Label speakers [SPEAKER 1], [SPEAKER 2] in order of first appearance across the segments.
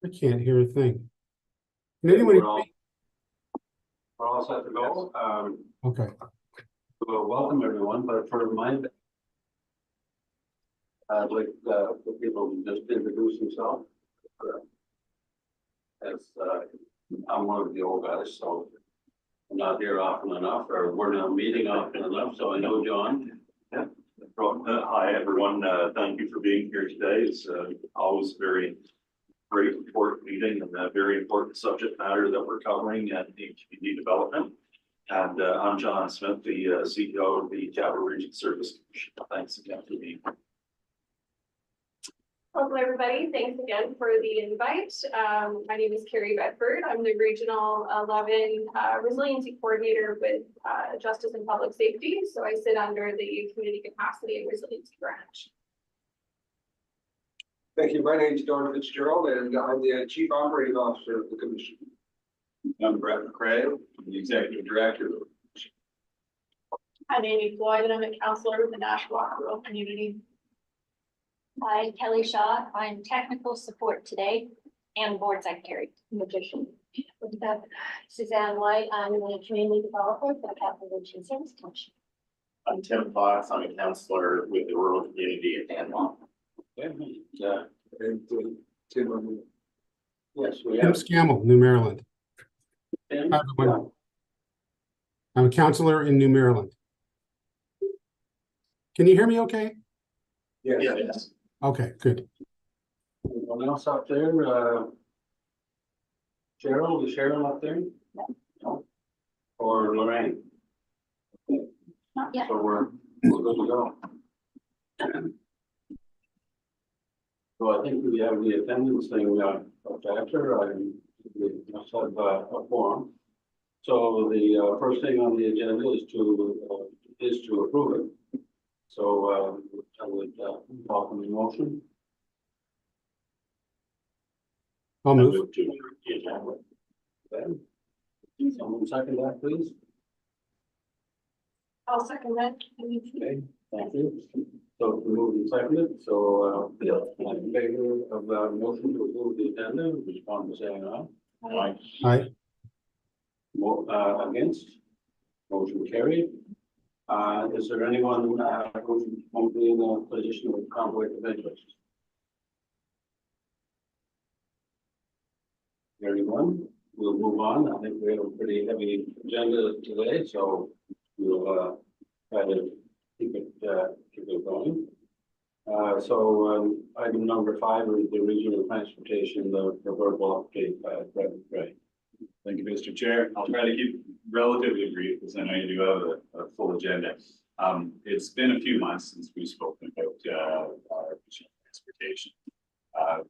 [SPEAKER 1] I can't hear a thing. Can anybody?
[SPEAKER 2] We're all set to go.
[SPEAKER 1] Okay.
[SPEAKER 2] Well, welcome everyone, but for my, I'd like for people to just introduce themselves. As I'm one of the old guys, so I'm not here often enough, or we're not meeting often enough, so I know John.
[SPEAKER 3] Yeah. Hi, everyone. Thank you for being here today. It's always very important meeting and a very important subject matter that we're covering at the community development. And I'm John Smith, the CEO of the Capital Region Service Commission. Thanks again for being here.
[SPEAKER 4] Hello, everybody. Thanks again for the invite. My name is Carrie Bedford. I'm the Regional 11 Resiliency Coordinator with Justice and Public Safety. So I sit under the Community Capacity and Resiliency Branch.
[SPEAKER 5] Thank you. My name is Don Fitzgerald, and I'm the Chief Operating Officer of the Commission.
[SPEAKER 3] I'm Brett McRae, I'm the Executive Director of the Commission.
[SPEAKER 4] I'm Amy Floyd, and I'm a counselor with the Nashwauk Rural Community.
[SPEAKER 6] I'm Kelly Shaw. I'm technical support today and board secretary.
[SPEAKER 4] Magician.
[SPEAKER 6] Suzanne White. I'm the community developer for the Capital Region Service Commission.
[SPEAKER 7] I'm Tim Fox. I'm a counselor with the rural community at Danwell.
[SPEAKER 2] Yeah.
[SPEAKER 5] And Tim,
[SPEAKER 2] Yes, we
[SPEAKER 1] Tim
[SPEAKER 2] have.
[SPEAKER 1] Scammell, New Maryland.
[SPEAKER 2] Tim?
[SPEAKER 1] Hi, everyone. I'm a counselor in New Maryland. Can you hear me okay?
[SPEAKER 5] yes.
[SPEAKER 7] Yes.
[SPEAKER 1] Okay, good.
[SPEAKER 2] Anyone else up there? Cheryl, is Cheryl up there? No. Or Lorraine?
[SPEAKER 6] Not yet.
[SPEAKER 2] So we're good to go. So I think we have the attendance thing after we must have a forum. So the first thing on the agenda is to approve it. So I would welcome the motion.
[SPEAKER 1] I'll move.
[SPEAKER 7] To the agenda.
[SPEAKER 2] Okay. Someone second that, please.
[SPEAKER 4] I'll second that.
[SPEAKER 2] Okay, thank you. So we move and second it. So in favor of the motion to approve the agenda, respond to saying aye.
[SPEAKER 1] Aye.
[SPEAKER 2] Against? Motion carried. Is there anyone who won't be in a position of conflict of interest? Anyone? We'll move on. I think we have a pretty heavy agenda today, so we'll try to keep it going. Item number 5 is the regional transportation, the verbal update by Brett McRae.
[SPEAKER 3] Thank you, Mr. Chair. I'll try to keep relatively brief because I know you do have a full agenda. It's been a few months since we've spoken about our transportation.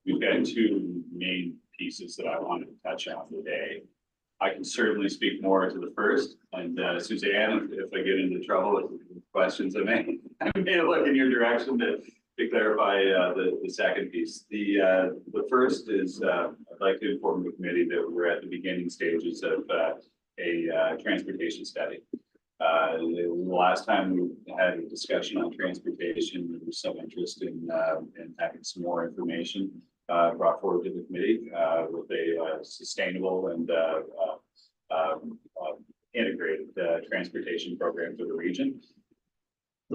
[SPEAKER 3] We've got 2 main pieces that I wanted to touch on today. I can certainly speak more to the first, and Suzanne, if I get into trouble with questions, I may look in your direction to clarify the second piece. The first is I'd like to inform the committee that we're at the beginning stages of a transportation study. The last time we had a discussion on transportation, there was some interest in having some more information brought forward to the committee with a sustainable and integrated transportation program for the region.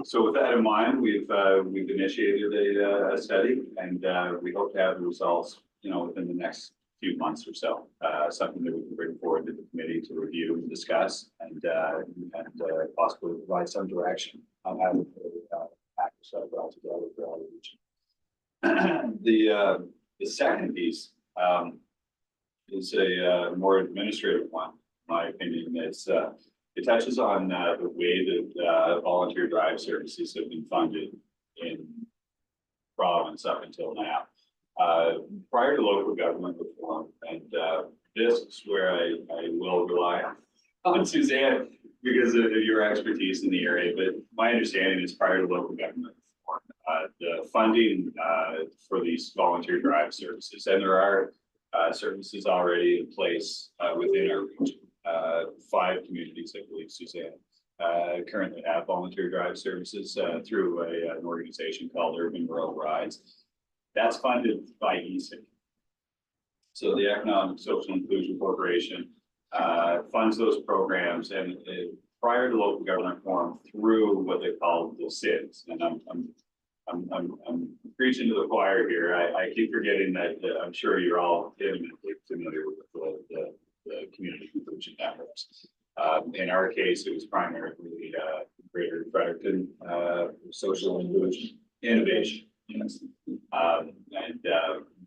[SPEAKER 3] So with that in mind, we've initiated a study, and we hope to have the results, within the next few months or so. Something that we can bring forward to the committee to review and discuss, and possibly provide some direction on how to package that all together for all the region. The second piece is a more administrative one, in my opinion. It touches on the way that volunteer drive services have been funded in province up until now. Prior to local government reform, and this is where I will rely on Suzanne because of your expertise in the area, but my understanding is prior to local government reform, the funding for these volunteer drive services, and there are services already in place within our region. 5 communities, I believe, Suzanne, currently have volunteer drive services through an organization called Urban Rural Rides. That's funded by ESIC. So the Economic Social Inclusion Corporation funds those programs, and prior to local government forum through what they call the SIDS. And I'm preaching to the choir here. I keep forgetting that I'm sure you're all intimately familiar with the community inclusion networks. In our case, it was primarily Greater Fredericton Social Inclusion Innovation. Yes.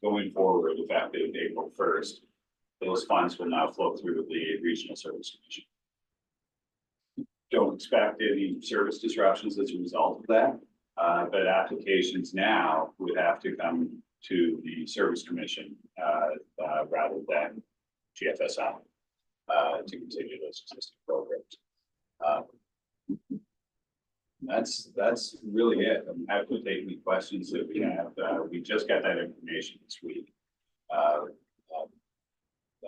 [SPEAKER 3] Going forward, effective April 1st, those funds will now flow through the Regional Service Commission. Don't expect any service disruptions as a result of that, but applications now would have to come to the Service Commission rather than GFSI to continue those existing programs. That's really it. I'm happy to take any questions that we have. We just got that information this week.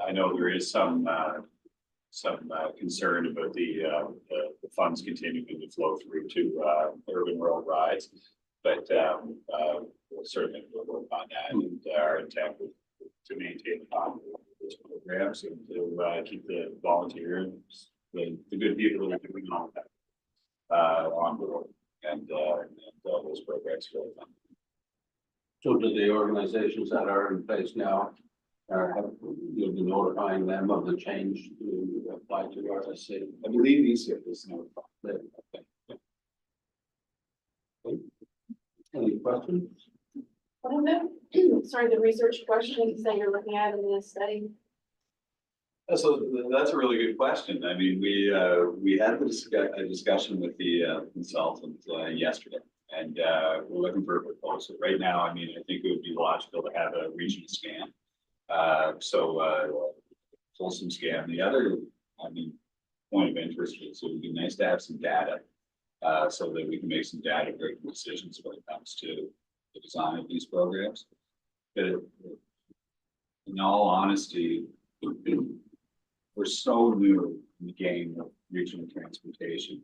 [SPEAKER 3] I know there is some concern about the funds continuing to flow through to urban rural rides, but we'll certainly work on that, and our intent to maintain those programs and to keep the volunteers, the good people that are doing all that on board, and those programs really fun.
[SPEAKER 2] So do the organizations that are in place now, you'll be notifying them of the change to apply to RSC?
[SPEAKER 3] I believe ESIP is notified.
[SPEAKER 2] Any questions?
[SPEAKER 4] What are the, sorry, the research questions that you're looking at in this study?
[SPEAKER 3] So that's a really good question. I mean, we had a discussion with the consultant yesterday, and we're looking for a proposal. Right now, I mean, I think it would be logical to have a regional scan. Fulsome scan. The other, I mean, point of interest is it would be nice to have some data so that we can make some data-driven decisions when it comes to the design of these programs. But in all honesty, we're so new in the game of regional transportation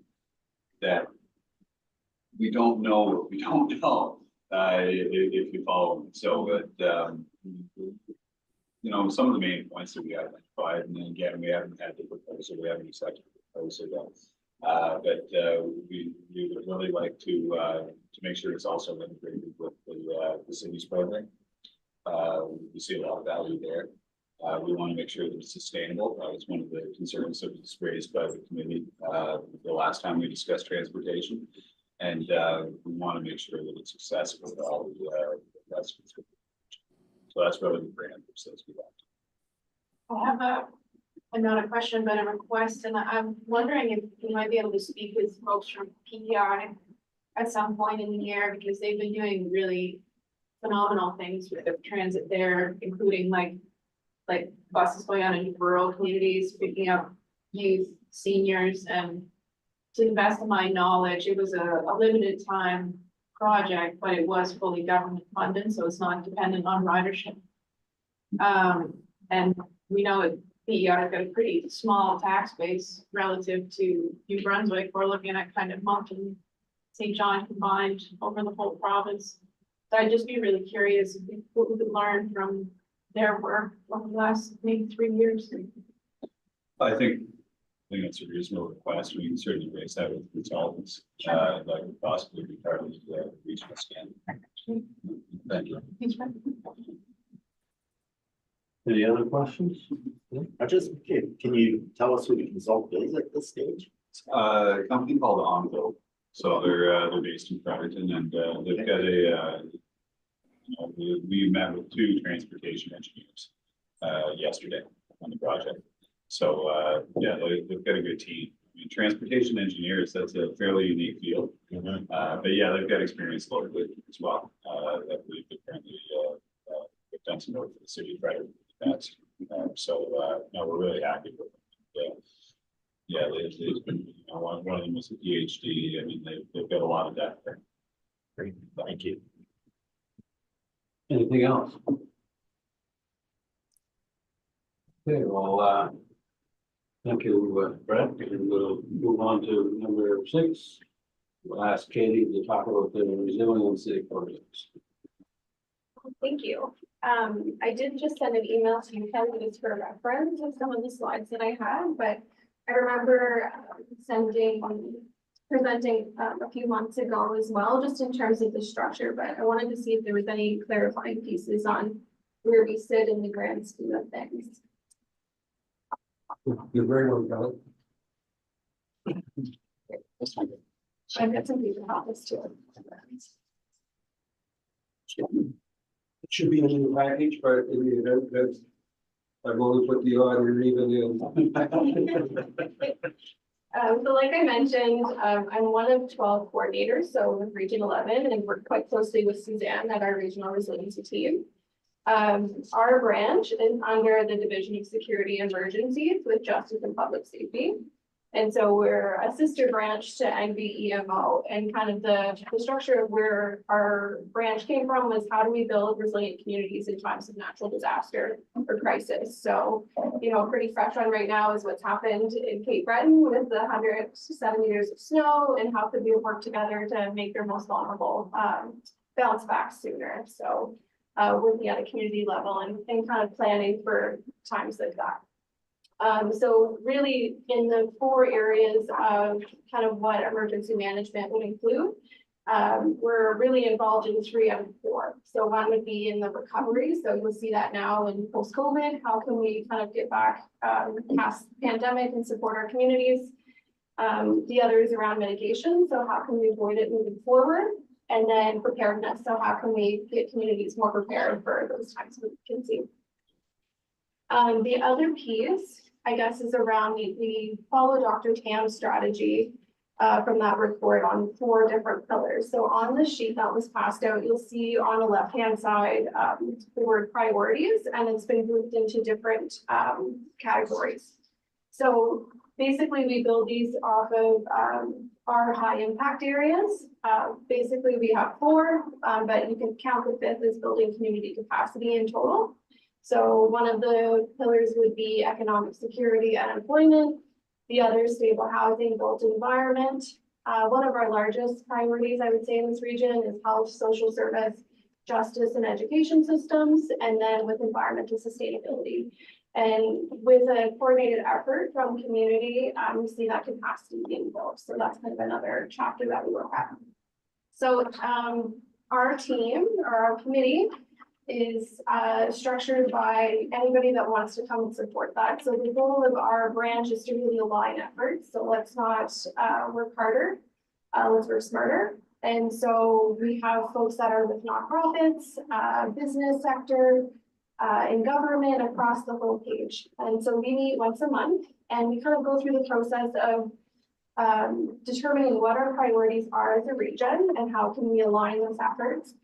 [SPEAKER 3] that we don't know what we don't know, if you follow me. So, you know, some of the main points that we identified, and then again, we haven't had the proposal, we haven't accepted the proposal yet. But we would really like to make sure it's also integrated with the city's program. We see a lot of value there. We want to make sure that it's sustainable. It's one of the concerns that was raised by the committee the last time we discussed transportation. And we want to make sure that it's accessible to all the residents. So that's really the brand that says we want.
[SPEAKER 4] I have not a question, but a request, and I'm wondering if you might be able to speak with folks from PEI at some point in the year, because they've been doing really phenomenal things with the transit there, including like buses going out into rural communities, picking up youth, seniors, and to the best of my knowledge, it was a limited time project, but it was fully government funded, so it's not dependent on ridership. And we know that PEI got a pretty small tax base relative to New Brunswick. We're looking at kind of Moncton, St. John combined over the whole province. So I'd just be really curious what we could learn from their work over the last maybe 3 years.
[SPEAKER 3] I think it's a reasonable request. We can certainly raise that with consultants that would possibly be part of the regional scan. Thank you.
[SPEAKER 2] Any other questions?
[SPEAKER 8] Can you tell us who the consultant is at this stage?
[SPEAKER 3] A company called Ongo. So they're based in Fredericton, and they've got we met with 2 transportation engineers yesterday on the project. So yeah, they've got a good team. I mean, transportation engineers, that's a fairly unique field. But yeah, they've got experience locally as well. That we've currently done some work for the city of Fredericton. No, we're really happy with them. Yeah, they've been, one of them was a PhD. I mean, they've got a lot of depth there.
[SPEAKER 8] Great, thank you.
[SPEAKER 2] Anything else? Okay, well, thank you, Brett, and we'll move on to number 6. We'll ask Katie to talk about the resiliency projects.
[SPEAKER 4] Thank you. I did just send an email to you, Kelly, just for reference of some of the slides that I had, but I remember presenting a few months ago as well, just in terms of the structure, but I wanted to see if there was any clarifying pieces on where we sit in the grand scheme of things.
[SPEAKER 5] You're very well, Kelly.
[SPEAKER 4] I've got some paper copies too.
[SPEAKER 5] It should be in the package, but in the event that I've only put the odd or even in.
[SPEAKER 4] So like I mentioned, I'm one of 12 coordinators, so with Region 11, and work quite closely with Suzanne at our regional resiliency team. Our branch is under the Division of Security Emergencies with Justice and Public Safety. And so we're a sister branch to NBEMO, and kind of the structure of where our branch came from was how do we build resilient communities in times of natural disaster or crisis. So, you know, pretty fresh on right now is what's happened in Cape Breton with the 100 centimeters of snow, and how could we work together to make their most vulnerable bounce back sooner. So working at a community level and kind of planning for times like that. So really in the 4 areas of kind of what emergency management would include, we're really involved in 3 out of 4. So 1 would be in the recovery. So you'll see that now in post-COVID, how can we kind of get back past the pandemic and support our communities? The other is around mitigation. So how can we avoid it moving forward? And then preparedness. So how can we get communities more prepared for those times of emergency? The other piece, I guess, is around we follow Dr. Tam's strategy from that report on 4 different pillars. So on the sheet that was passed out, you'll see on the left-hand side the word priorities, and it's been grouped into different categories. So basically, we build these off of our high impact areas. Basically, we have 4, but you can count the 5th as building community capacity in total. So one of the pillars would be economic security and employment. The other, stable housing, built environment. One of our largest priorities, I would say, in this region is health, social service, justice, and education systems, and then with environmental sustainability. And with a coordinated effort from community, we see that capacity being built. So that's kind of another chapter that we work at. So our team or our committee is structured by anybody that wants to come and support that. So the goal of our branch is to really align efforts. So let's not work harder, let's work smarter. And so we have folks that are with nonprofits, business sector, in government across the whole page. And so we meet once a month, and we kind of go through the process of determining what our priorities are as a region and how can we align those efforts.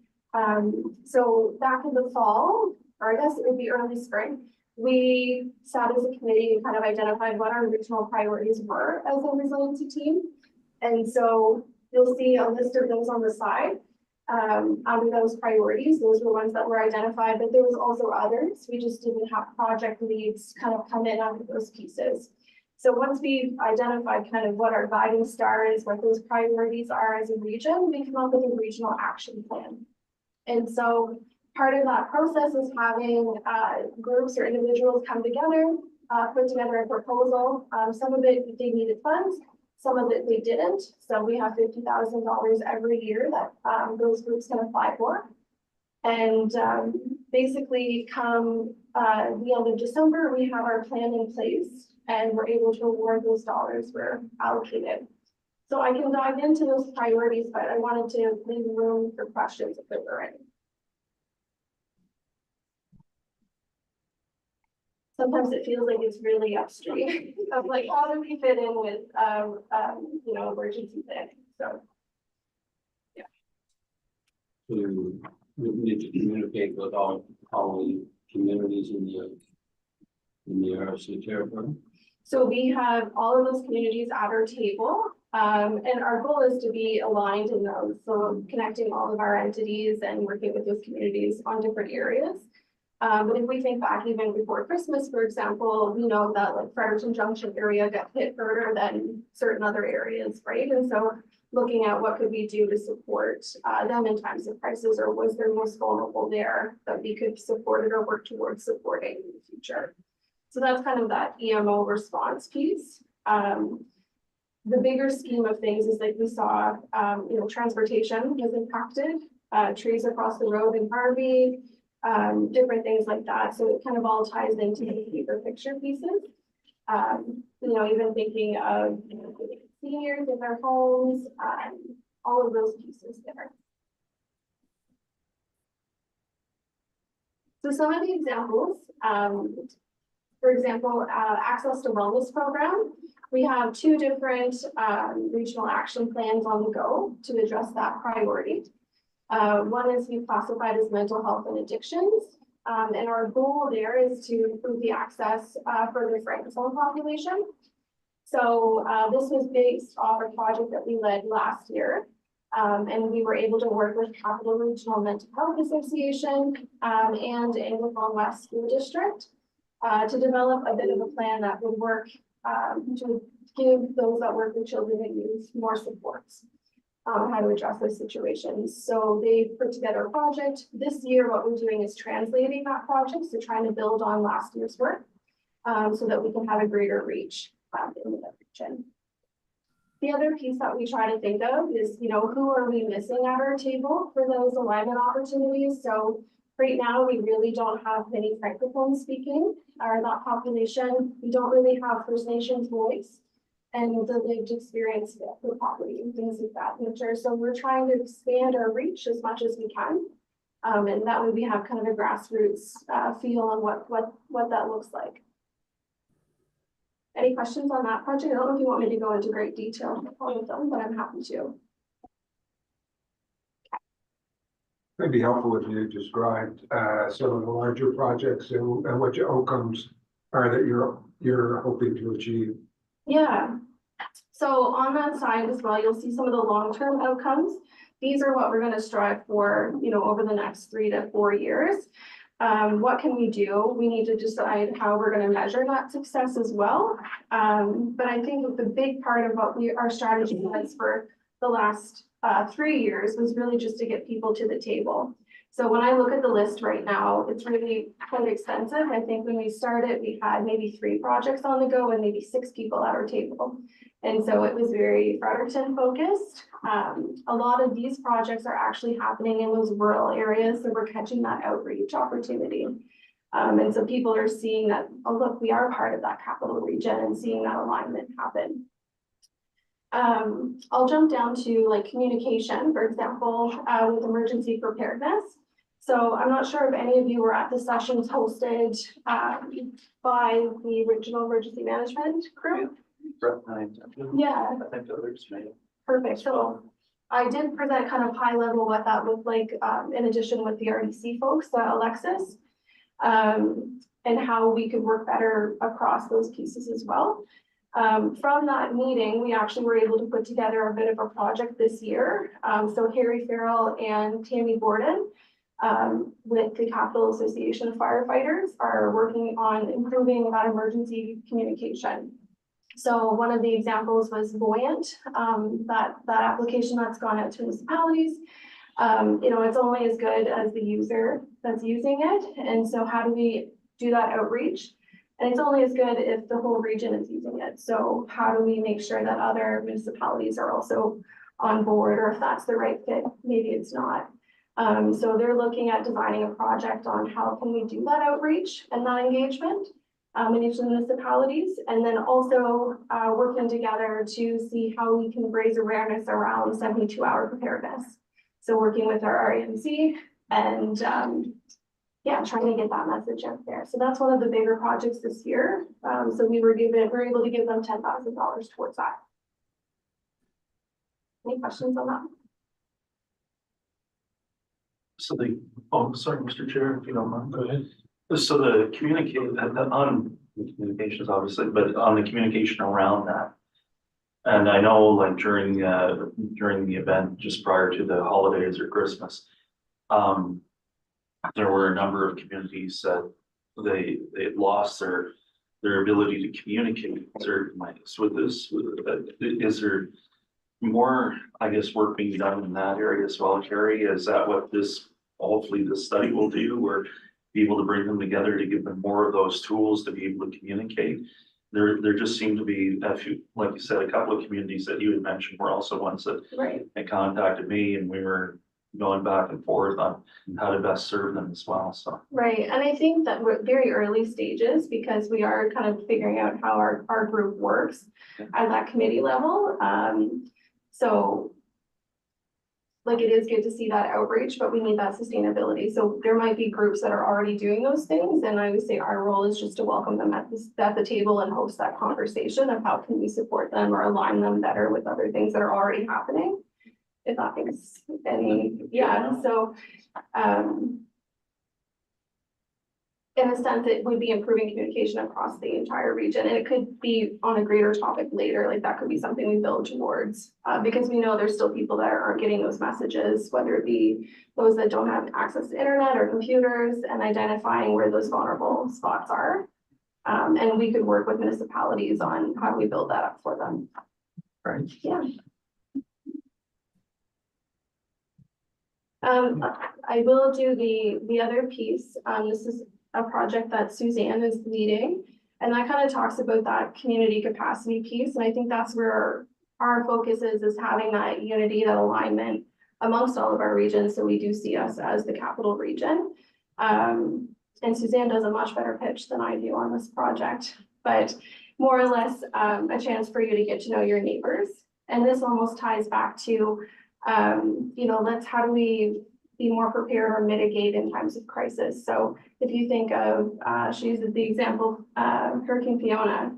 [SPEAKER 4] So back in the fall, or I guess it would be early spring, we sat as a committee and kind of identified what our regional priorities were as a resiliency team. And so you'll see a list of those on the side. Under those priorities, those were ones that were identified, but there was also others. We just didn't have project leads kind of come in under those pieces. So once we've identified kind of what our guiding star is, what those priorities are as a region, we come up with a regional action plan. And so part of that process is having groups or individuals come together, put together a proposal. Some of it they needed funds, some of it they didn't. So we have $50,000 every year that those groups can apply for. And basically come the end of December, we have our plan in place and we're able to award those dollars were allocated. So I can dive into those priorities, but I wanted to leave room for questions if there were any. Sometimes it feels like it's really upstream of like, how do we fit in with, you know, emergency planning? So, yeah.
[SPEAKER 2] So we need to communicate with all the communities in the RC territory.
[SPEAKER 4] So we have all of those communities at our table, and our goal is to be aligned in those. So connecting all of our entities and working with those communities on different areas. But if we think back even before Christmas, for example, we know that like Fredericton Junction area got hit further than certain other areas, right? And so looking at what could we do to support them in times of crisis, or was there most vulnerable there that we could support it or work towards supporting in the future. So that's kind of that EMO response piece. The bigger scheme of things is like we saw, transportation was impacted, trees across the road in Harvey, different things like that. So it kind of all ties into the bigger picture pieces. Even thinking of seniors in their homes, all of those pieces there. So some of the examples, for example, access to wellness program. We have 2 different regional action plans on the go to address that priority. One is we've classified as mental health and addictions. And our goal there is to improve the access for the francophone population. So this was based off a project that we led last year. And we were able to work with Capital Regional Mental Health Association and Anglophone West School District to develop a bit of a plan that would work to give those that work with children and youth more supports. How to address those situations. So they put together a project. This year, what we're doing is translating that project, so trying to build on last year's work so that we can have a greater reach in the region. The other piece that we try to think of is, who are we missing at our table for those alignment opportunities? So right now, we really don't have many Francophone speaking, or that population. We don't really have First Nations voice and the lived experience of the property and things of that nature. So we're trying to expand our reach as much as we can. And that way we have kind of a grassroots feel on what that looks like. Any questions on that project? I don't know if you want me to go into great detail on with them, but I'm happy to.
[SPEAKER 5] It'd be helpful if you described some of the larger projects and what your outcomes are that you're hoping to achieve.
[SPEAKER 4] Yeah, so on that side as well, you'll see some of the long-term outcomes. These are what we're going to strive for, over the next 3 to 4 years. What can we do? We need to decide how we're going to measure that success as well. But I think the big part of what our strategy was for the last 3 years was really just to get people to the table. So when I look at the list right now, it's really quite extensive. I think when we started, we had maybe 3 projects on the go and maybe 6 people at our table. And so it was very Fredericton focused. A lot of these projects are actually happening in those rural areas. So we're catching that outreach opportunity. And so people are seeing that, oh, look, we are part of that capital region and seeing that alignment happen. I'll jump down to like communication, for example, with emergency preparedness. So I'm not sure if any of you were at the sessions hosted by the regional emergency management group. Yeah. Perfect. So I did present kind of high level what that looked like in addition with the RDC folks, Alexis, and how we could work better across those pieces as well. From that meeting, we actually were able to put together a bit of a project this year. So Harry Farrell and Tammy Borden with the Capital Association of Firefighters are working on improving that emergency communication. So one of the examples was Voyant, that application that's gone out to municipalities. It's only as good as the user that's using it. And so how do we do that outreach? And it's only as good if the whole region is using it. So how do we make sure that other municipalities are also on board, or if that's the right fit, maybe it's not. So they're looking at designing a project on how can we do that outreach and that engagement in each of the municipalities, and then also working together to see how we can raise awareness around 72-hour preparedness. So working with our RAMC and trying to get that message out there. So that's one of the bigger projects this year. So we were able to give them $10,000 towards that. Any questions on that?
[SPEAKER 9] So sorry, Mr. Chair, if you don't mind, go ahead. So the communications obviously, but on the communication around that. And I know like during the event just prior to the holidays or Christmas, there were a number of communities that they lost their ability to communicate in certain ways with this. Is there more, I guess, work being done in that area as well, Carrie? Is that what this, hopefully this study will do, or be able to bring them together to give them more of those tools to be able to communicate? There just seem to be a few, like you said, a couple of communities that you had mentioned were also ones that
[SPEAKER 4] Right.
[SPEAKER 9] had contacted me, and we were going back and forth on how to best serve them as well, so.
[SPEAKER 4] Right, and I think that we're very early stages because we are kind of figuring out how our group works at that committee level. So like it is good to see that outreach, but we need that sustainability. So there might be groups that are already doing those things. And I would say our role is just to welcome them at the table and host that conversation of how can we support them or align them better with other things that are already happening. If that makes any, yeah, so, in a sense, it would be improving communication across the entire region, and it could be on a greater topic later, like that could be something we build towards. Because we know there's still people that aren't getting those messages, whether it be those that don't have access to internet or computers, and identifying where those vulnerable spots are. And we could work with municipalities on how do we build that up for them.
[SPEAKER 9] Right.
[SPEAKER 4] Yeah. I will do the other piece. This is a project that Suzanne is leading, and that kind of talks about that community capacity piece. And I think that's where our focus is having that unity, that alignment amongst all of our regions. So we do see us as the capital region. And Suzanne does a much better pitch than I do on this project, but more or less a chance for you to get to know your neighbors. And this almost ties back to, you know, how do we be more prepared or mitigate in times of crisis. So if you think of, she uses the example, Hurricane Fiona,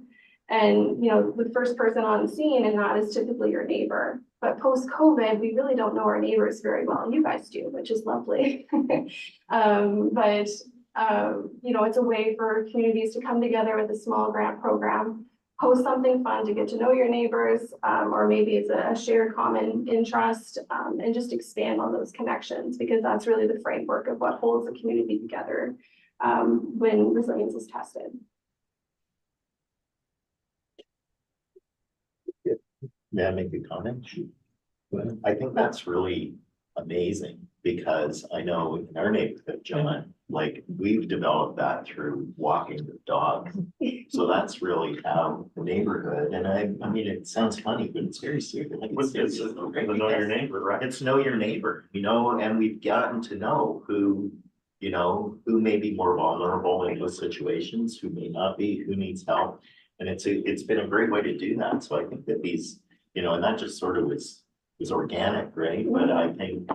[SPEAKER 4] and, you know, the first person on the scene, and that is typically your neighbor. But post-COVID, we really don't know our neighbors very well. You guys do, which is lovely. But you know, it's a way for communities to come together with a small grant program, host something fun to get to know your neighbors, or maybe it's a shared common interest, and just expand on those connections, because that's really the framework of what holds the community together when resilience is tested.
[SPEAKER 8] May I make a comment? I think that's really amazing, because I know in our neighborhood, John, like we've developed that through walking the dog. So that's really how the neighborhood, and I mean, it sounds funny, but it's very serious. Like
[SPEAKER 9] It's
[SPEAKER 8] serious,
[SPEAKER 9] to
[SPEAKER 8] right?
[SPEAKER 9] know your neighbor, right?
[SPEAKER 8] It's know your neighbor, you know, and we've gotten to know who, you know, who may be more vulnerable in those situations, who may not be, who needs help. And it's been a great way to do that. So I think that these, you know, and that just sort of was organic, right? But I think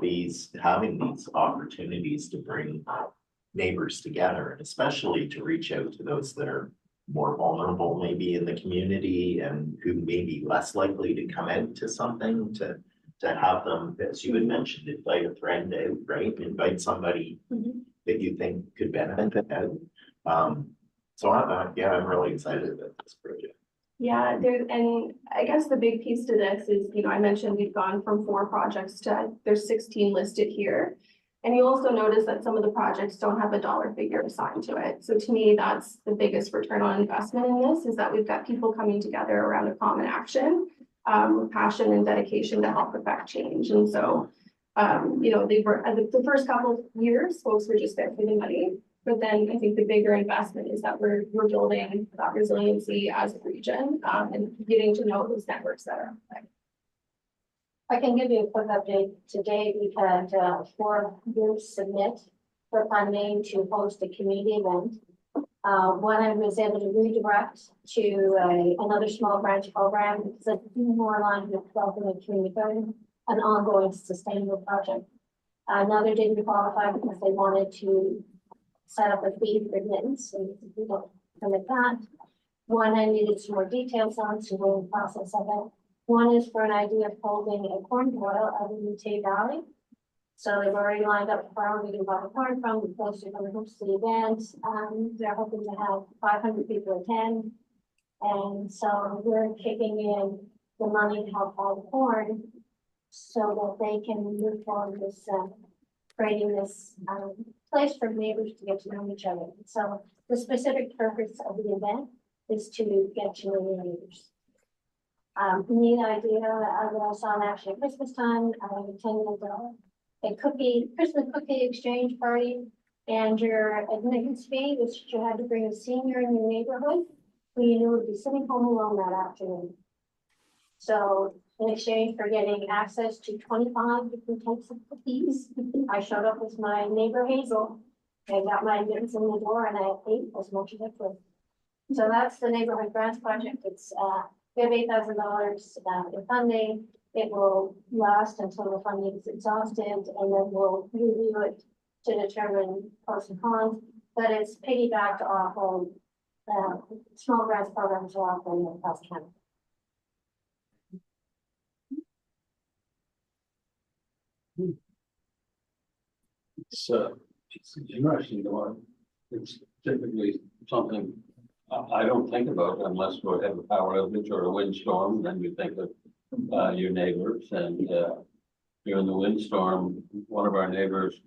[SPEAKER 8] having these opportunities to bring neighbors together, and especially to reach out to those that are more vulnerable maybe in the community and who may be less likely to come into something, to have them, as you had mentioned, invite a friend out, right? Invite somebody that you think could benefit out. So yeah, I'm really excited about this project.
[SPEAKER 4] Yeah, and I guess the big piece to this is, you know, I mentioned we've gone from 4 projects to there's 16 listed here. And you also notice that some of the projects don't have a dollar figure assigned to it. So to me, that's the biggest return on investment in this, is that we've got people coming together around a common action, with passion and dedication to help affect change. And so, you know, they were the first couple of years, folks were just there for the money. But then I think the bigger investment is that we're building that resiliency as a region, and getting to know those networks that are.
[SPEAKER 6] I can give you a quick update. Today, we've had 4 groups submit for funding to host a community event. One I was able to redirect to another small branch program because it's more aligned with developing a community garden, an ongoing sustainable project. Another didn't qualify because they wanted to set up a fee for admittance, and we don't permit that. One I needed some more details on, so we're in the process of it. One is for an idea of holding a corn boil out in Tay Valley. So they've already lined up where we can buy the corn from, the place they're going to host the event. They're hoping to have 500 people attend. And so we're kicking in the money to help all the corn so that they can move forward with creating this place for neighbors to get to know each other. So the specific purpose of the event is to get to know your neighbors. Neat idea, that I saw actually at Christmas time, I attended a Christmas cookie exchange party. And your admittance fee, which you had to bring a senior in your neighborhood, who you knew would be sitting home alone that afternoon. So in exchange for getting access to 25 different types of cookies, I showed up with my neighbor Hazel. I got my admittance in the door and I ate as much as I could. So that's the neighborhood grants project. It's we have $8,000 in funding. It will last until the funding is exhausted, and then we'll review it to determine pros and cons. But it's piggybacked off of small grants programs are offering across Canada.
[SPEAKER 2] It's interesting, though. It's typically something I don't think about unless we have a power outage or a windstorm, then you think of your neighbors, and during the windstorm, one of our neighbors,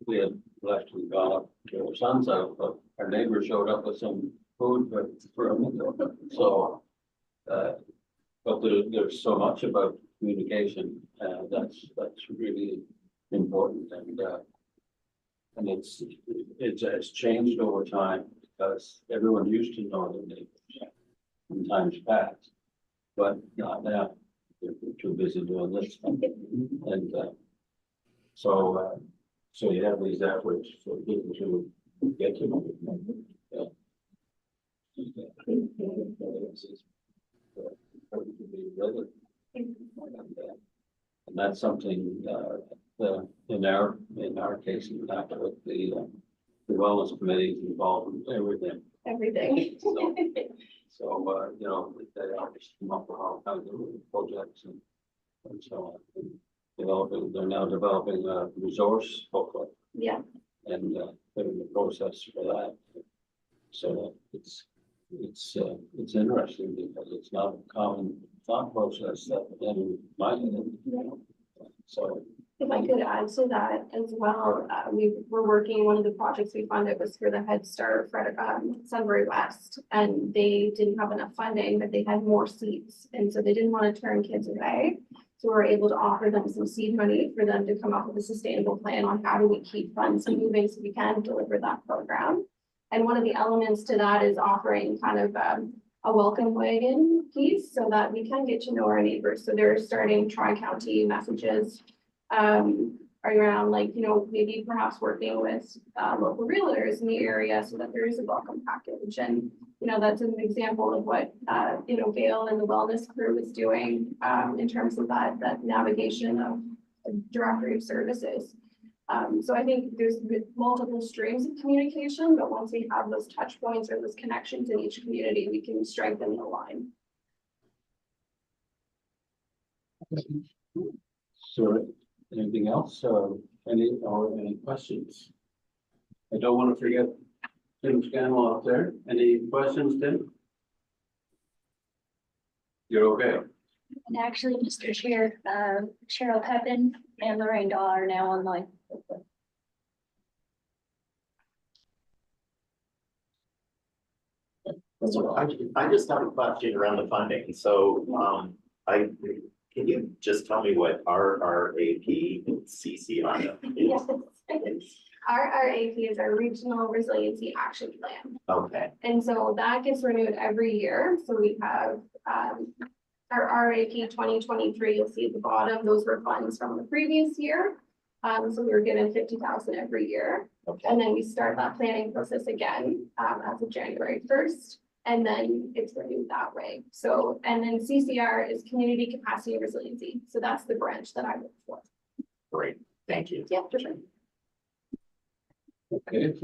[SPEAKER 2] we had actually gone up to our son's house, but our neighbor showed up with some food for a meal. So, but there's so much about communication, that's really important, and it's changed over time because everyone used to know their neighbors in times past, but not now. They're too busy doing this, and so you have these efforts for people to get to know their neighbors. And that's something in our case, we have to put the wellness committee involved in everything.
[SPEAKER 4] Everything.
[SPEAKER 2] So you know, they always come up with all kinds of projects and so on. They're now developing a resource booklet
[SPEAKER 4] Yeah,
[SPEAKER 2] and putting the process for that. So it's interesting because it's not a common thought process that in my head. So
[SPEAKER 4] if I could add to that as well, we were working, one of the projects we funded was for the Head Start for Sunbury West. And they didn't have enough funding, but they had more seats. And so they didn't want to turn kids away. So we were able to offer them some seed money for them to come up with a sustainable plan on how do we keep funds moving so we can deliver that program. And one of the elements to that is offering kind of a welcome wagon piece so that we can get to know our neighbors. So they're starting tri-county messages around, like, you know, maybe perhaps working with local realtors in the area so that there is a welcome package. And, you know, that's an example of what, you know, Gail and the wellness crew is doing in terms of that navigation of a directory of services. So I think there's multiple streams of communication, but once we have those touch points or those connections in each community, we can strengthen the line.
[SPEAKER 2] So anything else, any questions? I don't want to forget Tim Scanlon up there. Any questions, Tim? You're okay.
[SPEAKER 10] And actually, Mr. Chair, Cheryl Pepin and Lorraine Dahl are now online.
[SPEAKER 8] So I just have a question around the funding. So, can you just tell me what RRAP and CCI
[SPEAKER 4] Yes.
[SPEAKER 8] is?
[SPEAKER 4] Our RAP is our Regional Resiliency Action Plan.
[SPEAKER 8] Okay,
[SPEAKER 4] And so that gets renewed every year. So we have our RAP 2023, you'll see at the bottom, those were funds from the previous year. So we were given 50,000 every year.
[SPEAKER 8] okay.
[SPEAKER 4] And then we start that planning process again as of January 1st. And then it's renewed that way. So, and then CCR is Community Capacity and Resiliency. So that's the branch that I work for.
[SPEAKER 8] Great, thank you.
[SPEAKER 4] Yeah, for sure.
[SPEAKER 2] Okay, if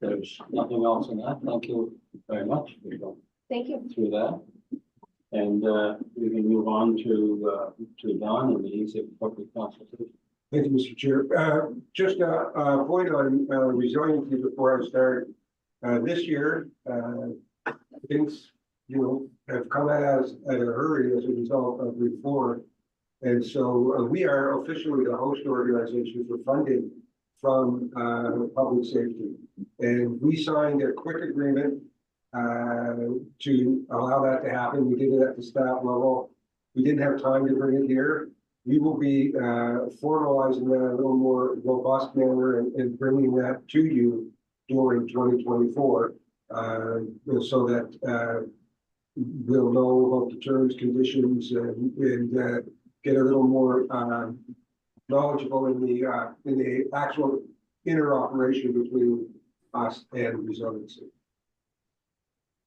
[SPEAKER 2] there's nothing else in that. Thank you very much for going
[SPEAKER 4] Thank you.
[SPEAKER 2] through that. And we can move on to Don and the ease of public consultation.
[SPEAKER 5] Thank you, Mr. Chair. Just a point on resiliency before I start. This year, things, you know, have come at us at a hurry as a result of reform. And so we are officially the host organization for funding from public safety. And we signed a quick agreement to allow that to happen. We did it at the staff level. We didn't have time to bring it here. We will be formalizing that in a little more robust manner and bringing that to you during 2024. So that we'll know about the terms, conditions, and get a little more knowledgeable in the actual interoperation between us and resiliency.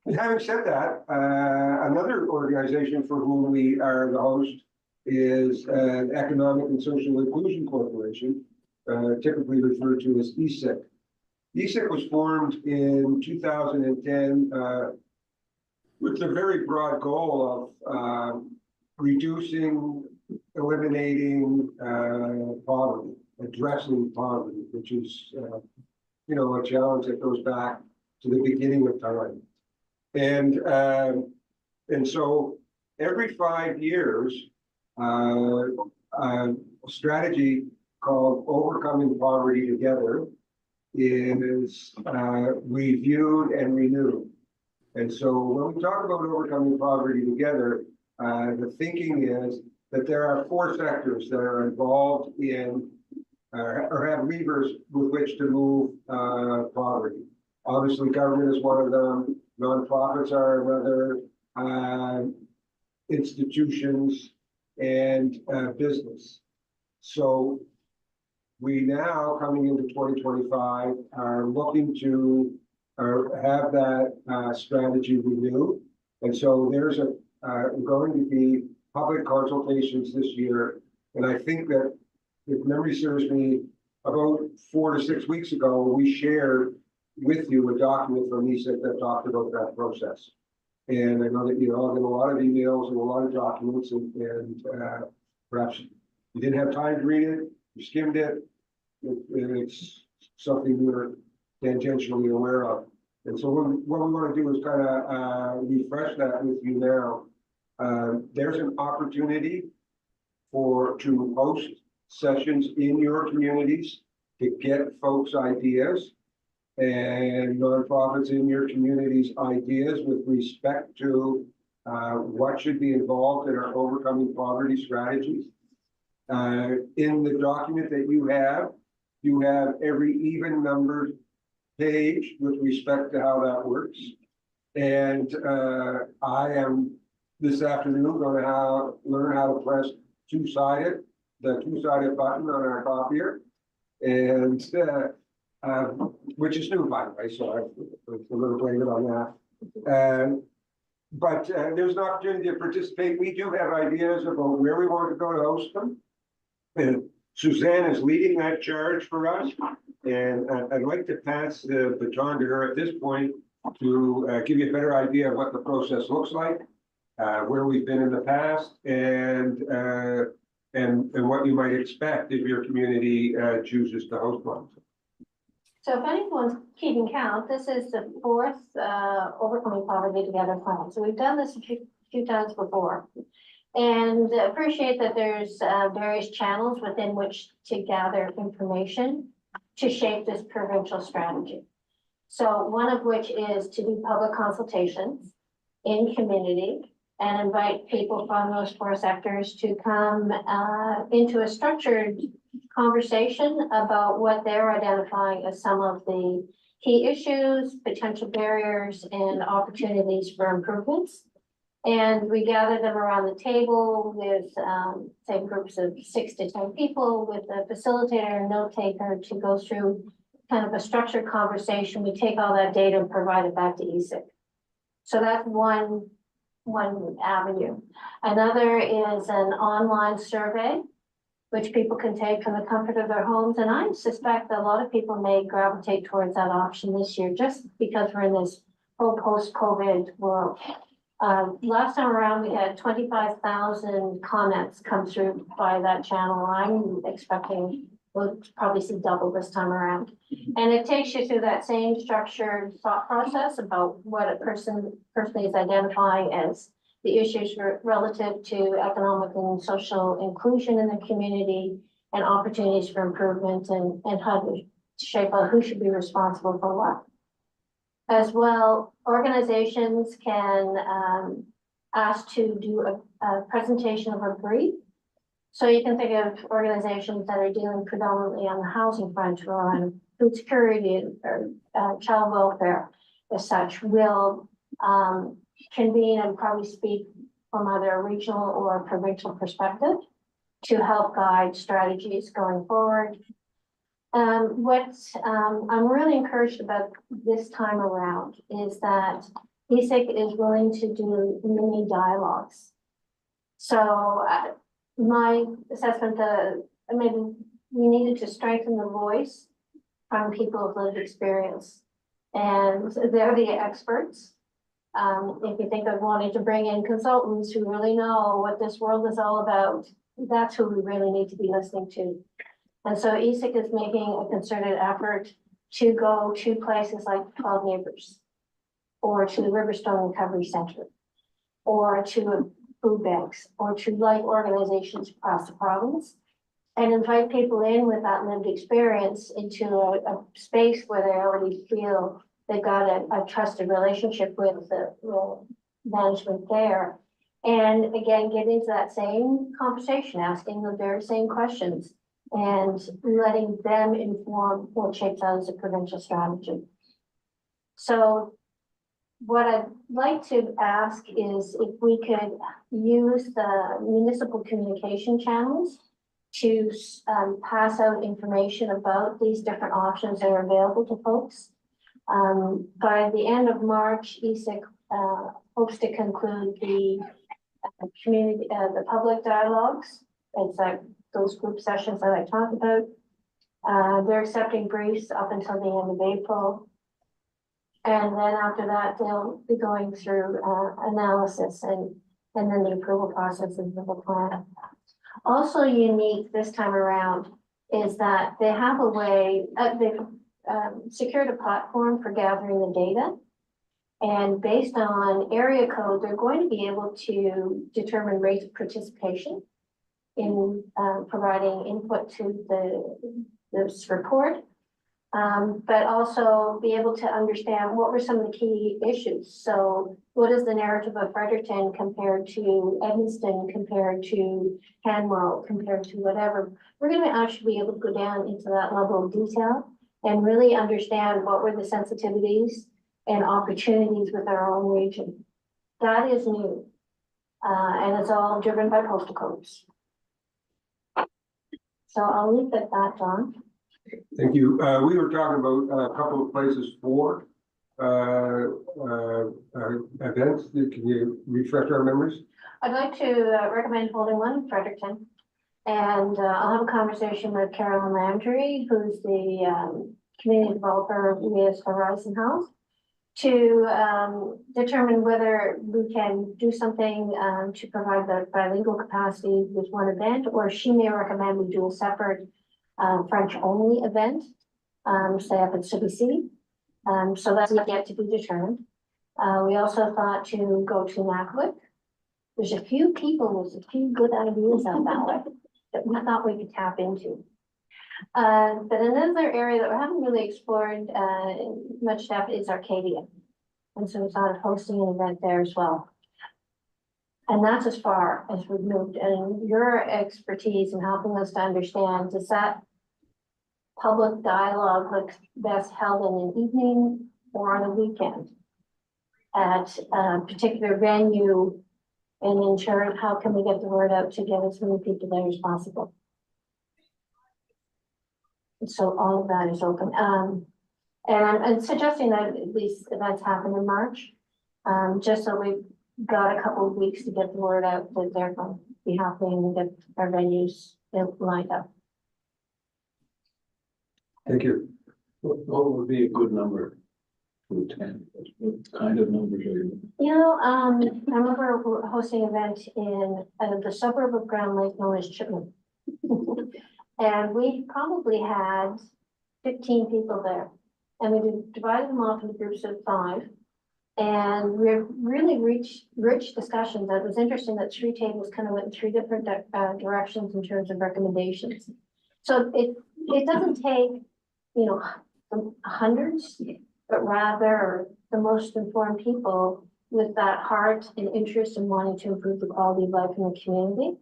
[SPEAKER 5] And having said that, another organization for whom we are the host is an Economic and Social Inclusion Corporation, typically referred to as ESIC. ESIC was formed in 2010 with the very broad goal of reducing, eliminating poverty, addressing poverty, which is, a challenge that goes back to the beginning of time. And so every 5 years, a strategy called Overcoming Poverty Together is reviewed and renewed. And so when we talk about overcoming poverty together, the thinking is that there are 4 sectors that are involved in or have levers with which to move poverty. Obviously, government is one of them. Nonprofits are another, institutions, and business. So we now, coming into 2025, are looking to have that strategy renewed. And so there's going to be public consultations this year. And I think that, if memory serves me, about 4 to 6 weeks ago, we shared with you a document from ESIC that talked about that process. And I know that you all get a lot of emails and a lot of documents, and perhaps you didn't have time to read it, you skimmed it, and it's something you're tangentially aware of. And so what we want to do is kind of refresh that with you now. There's an opportunity to host sessions in your communities to get folks' ideas and nonprofits in your communities' ideas with respect to what should be involved in our overcoming poverty strategies. In the document that you have every even numbered page with respect to how that works. And I am this afternoon going to learn how to press the two-sided button on our copier, and which is new, by the way, so I'm a little blame it on that. But there's an opportunity to participate. We do have ideas about where we want to go to host them. And Suzanne is leading that charge for us. And I'd like to pass the baton to her at this point to give you a better idea of what the process looks like, where we've been in the past, and what you might expect if your community chooses to host one.
[SPEAKER 6] So if anyone's keeping count, this is the 4th Overcoming Poverty Together plan. So we've done this a few times before. And appreciate that there's various channels within which to gather information to shape this provincial strategy. So one of which is to do public consultations in community and invite people from those 4 sectors to come into a structured conversation about what they're identifying as some of the key issues, potential barriers, and opportunities for improvements. And we gather them around the table with, say, groups of 6 to 10 people with a facilitator and note taker to go through kind of a structured conversation. We take all that data and provide it back to ESIC. So that's one avenue. Another is an online survey, which people can take from the comfort of their homes. And I suspect that a lot of people may gravitate towards that option this year, just because we're in this whole post-COVID world. Last time around, we had 25,000 comments come through by that channel. I'm expecting we'll probably see double this time around. And it takes you through that same structured thought process about what a person is identifying as the issues relative to economic and social inclusion in the community and opportunities for improvement, and how to shape out who should be responsible for what. As well, organizations can ask to do a presentation of a brief. So you can think of organizations that are dealing predominantly on the housing front or on food security or child welfare as such will convene and probably speak from either a regional or provincial perspective to help guide strategies going forward. What I'm really encouraged about this time around is that ESIC is willing to do mini dialogues. So my assessment, maybe we needed to strengthen the voice from people of lived experience. And they're the experts. If you think of wanting to bring in consultants who really know what this world is all about, that's who we really need to be listening to. And so ESIC is making a concerted effort to go to places like 12 Neighbors, or to the Riverstone Recovery Center, or to food banks, or to like organizations across the province, and invite people in with that lived experience into a space where they already feel they've got a trusted relationship with the management there. And again, get into that same conversation, asking the very same questions and letting them inform what shapes out as a provincial strategy. So what I'd like to ask is if we could use the municipal communication channels to pass out information about these different options that are available to folks. By the end of March, ESIC hopes to conclude the community, the public dialogues. It's like those group sessions that I talked about. They're accepting briefs up until the end of April. And then after that, they'll be going through analysis and then the approval process of the plan. Also unique this time around is that they have a way, they've secured a platform for gathering the data. And based on area code, they're going to be able to determine rates of participation in providing input to this report. But also be able to understand what were some of the key issues. So what is the narrative of Fredericton compared to Edmundston, compared to Hanwell, compared to whatever? We're going to actually be able to go down into that level of detail and really understand what were the sensitivities and opportunities with our own region. That is new. And it's all driven by postal codes. So I'll leave it at that, John.
[SPEAKER 5] Thank you. We were talking about a couple of places for events. Can you refresh our memories?
[SPEAKER 6] I'd like to recommend holding one in Fredericton. And I'll have a conversation with Carolyn Landry, who's the community developer with Horizon House, to determine whether we can do something to provide the bilingual capacity with one event, or she may recommend we do a separate French-only event, say up at CBC. So that's yet to be determined. We also thought to go to Nakawik. There's a few people with a few good ideas out that way that we thought we could tap into. But another area that we haven't really explored much depth is Arcadia. And so we thought of hosting an event there as well. And that's as far as we've moved. And your expertise in helping us to understand, does that public dialogue look best held in an evening or on a weekend at a particular venue, and ensure how can we get the word out to get as many people there as possible? So all of that is open. And I'm suggesting that these events happen in March, just so we've got a couple of weeks to get the word out that they're going to be happening and get our venues lined up.
[SPEAKER 5] Thank you.
[SPEAKER 2] What would be a good number to attend? What kind of numbers are you?
[SPEAKER 6] You know, I remember we're hosting an event in the suburb of Grand Lake known as Chipman. And we probably had 15 people there. And we divided them off into groups of 5. And we really rich discussions. It was interesting that 3 tables kind of went in 3 different directions in terms of recommendations. So it doesn't take, you know, hundreds, but rather the most informed people with that heart and interest in wanting to improve the quality of life in the community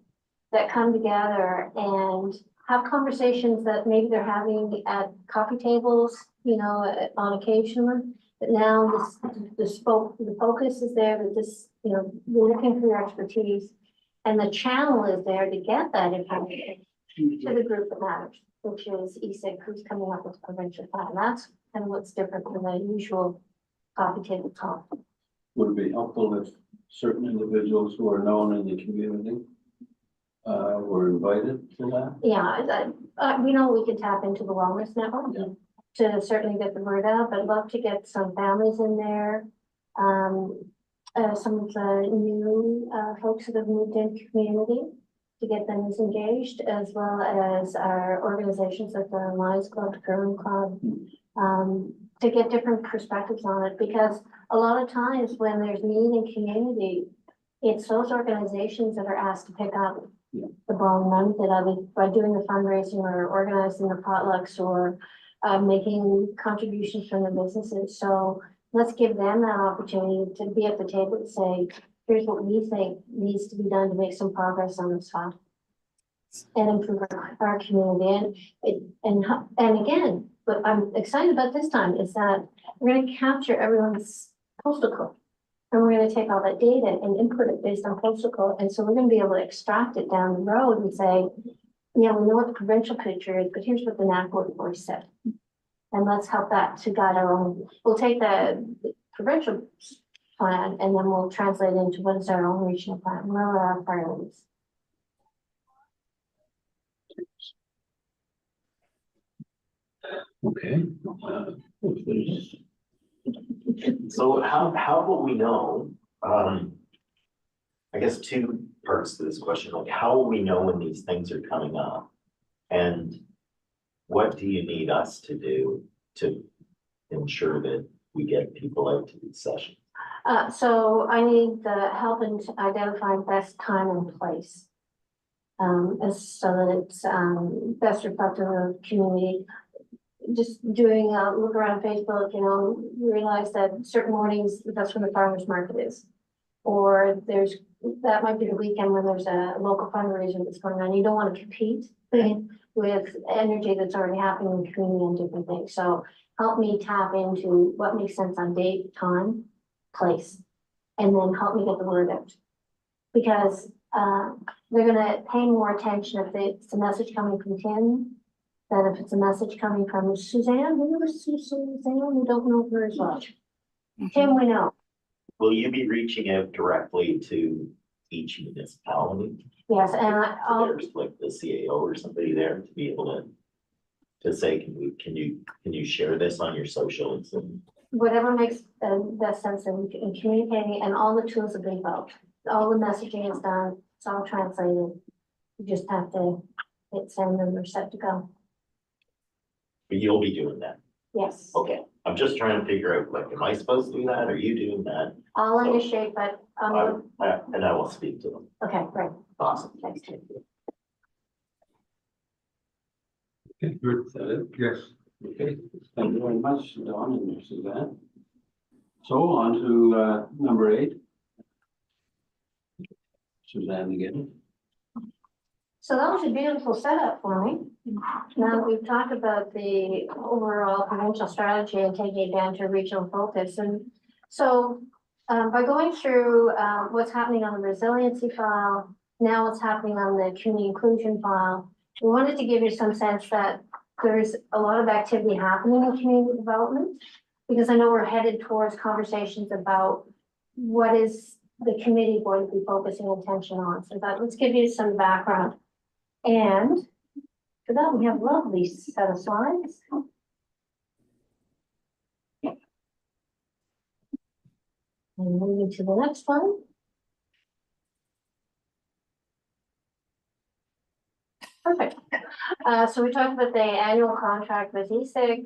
[SPEAKER 6] that come together and have conversations that maybe they're having at coffee tables, you know, on occasion. But now the focus is there that this, you know, we're looking for your expertise. And the channel is there to get that information to the group that matters, which is ESIG, who's coming up with the provincial plan. That's kind of what's different from the usual coffee table talk.
[SPEAKER 2] Would it be helpful if certain individuals who are known in the community were invited to that?
[SPEAKER 6] Yeah, we know we can tap into the wellness network
[SPEAKER 2] Yeah.
[SPEAKER 6] to certainly get the word out, but I'd love to get some families in there. Some of the new folks that have moved into community to get them as engaged, as well as our organizations like the Lions Club, the Curling Club, to get different perspectives on it, because a lot of times when there's need in community, it's those organizations that are asked to pick up
[SPEAKER 2] Yeah.
[SPEAKER 6] the ball and run with it, either by doing the fundraising or organizing the potlucks or making contributions from the businesses. So let's give them that opportunity to be at the table and say, here's what we think needs to be done to make some progress on this fund and improve our community. And again, what I'm excited about this time is that we're going to capture everyone's postal code. And we're going to take all that data and input it based on postal code. And so we're going to be able to extract it down the road and say, yeah, we know what the provincial picture is, but here's what the NACWA voice said. And let's help that to guide our own. We'll take the provincial plan and then we'll translate it into what is our own regional plan, where are our priorities.
[SPEAKER 2] Okay. If there's
[SPEAKER 8] So how will we know, I guess two parts to this question, like how will we know when these things are coming up? And what do you need us to do to ensure that we get people out to these sessions?
[SPEAKER 6] So I need the help in identifying best time and place. So that it's best reflective of community. Just doing a look around Facebook, you know, realize that certain mornings, that's when the farmer's market is. Or that might be the weekend when there's a local fundraiser that's going on. You don't want to compete with energy that's already happening in the community and different things. So help me tap into what makes sense on date, time, place, and then help me get the word out. Because they're gonna pay more attention if it's a message coming from Tim than if it's a message coming from Suzanne. Who was Suzanne? We don't know her as well. Tim, we know.
[SPEAKER 8] Will you be reaching out directly to each municipality?
[SPEAKER 6] Yes, and I'll,
[SPEAKER 8] There's like the CAO or somebody there to be able to say, can you share this on your socials and
[SPEAKER 6] whatever makes the best sense in communicating, and all the tools have been built. All the messaging is done, it's all translated. You just have to hit send and we're set to go.
[SPEAKER 8] but you'll be doing that?
[SPEAKER 6] Yes,
[SPEAKER 8] Okay, I'm just trying to figure out, like, am I supposed to do that? Are you doing that?
[SPEAKER 6] I'll initiate, but,
[SPEAKER 8] And I will speak to them.
[SPEAKER 6] okay, great.
[SPEAKER 8] Awesome.
[SPEAKER 6] Thanks, Tim.
[SPEAKER 2] Okay, good. Is that it?
[SPEAKER 5] Yes.
[SPEAKER 2] Okay, thank you very much, Don and Suzanne. So on to number 8. Suzanne again.
[SPEAKER 6] So that was a beautiful setup for me. Now that we've talked about the overall provincial strategy and taking it down to a regional focus. And so by going through what's happening on the resiliency file, now what's happening on the community inclusion file, we wanted to give you some sense that there's a lot of activity happening in community development, because I know we're headed towards conversations about what is the committee going to be focusing attention on. So let's give you some background. And for that, we have a lovely set of slides. And moving to the next one. Perfect. So we talked about the annual contract with ESIG,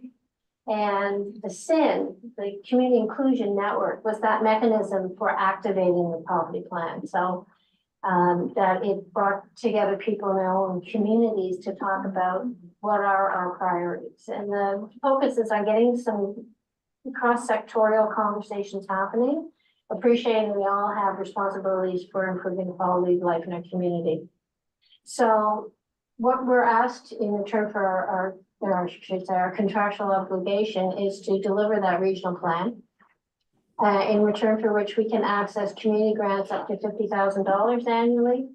[SPEAKER 6] and the SIN, the Community Inclusion Network, was that mechanism for activating the poverty plan. So that it brought together people in their own communities to talk about what are our priorities. And the focus is on getting some cross-sectorial conversations happening, appreciating we all have responsibilities for improving quality of life in our community. So what we're asked in return for I should say, our contractual obligation is to deliver that regional plan. In return for which we can access community grants up to $50,000 annually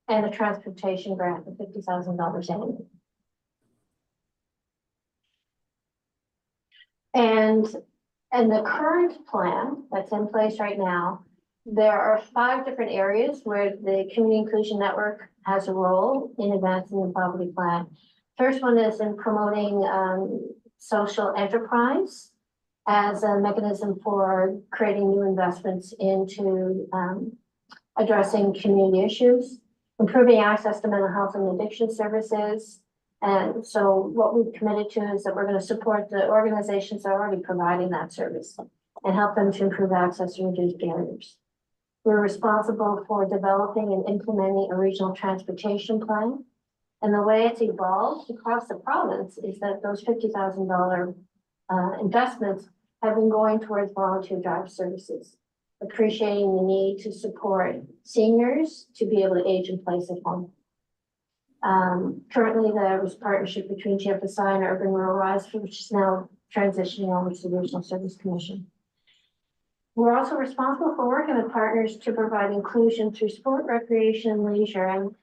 [SPEAKER 6] and a transportation grant of $50,000 annually. And the current plan that's in place right now, there are 5 different areas where the Community Inclusion Network has a role in advancing the poverty plan. First one is in promoting social enterprise as a mechanism for creating new investments into addressing community issues, improving access to mental health and addiction services. And so what we've committed to is that we're going to support the organizations that are already providing that service and help them to improve access and reduce barriers. We're responsible for developing and implementing a regional transportation plan. And the way it's evolved across the province is that those $50,000 investments have been going towards volunteer drive services, appreciating the need to support seniors to be able to age in place at home. Currently, there was partnership between GFSI and Urban Rural Rise, which is now transitioning over to the Regional Service Commission. We're also responsible for working with partners to provide inclusion through sport, recreation, and leisure. And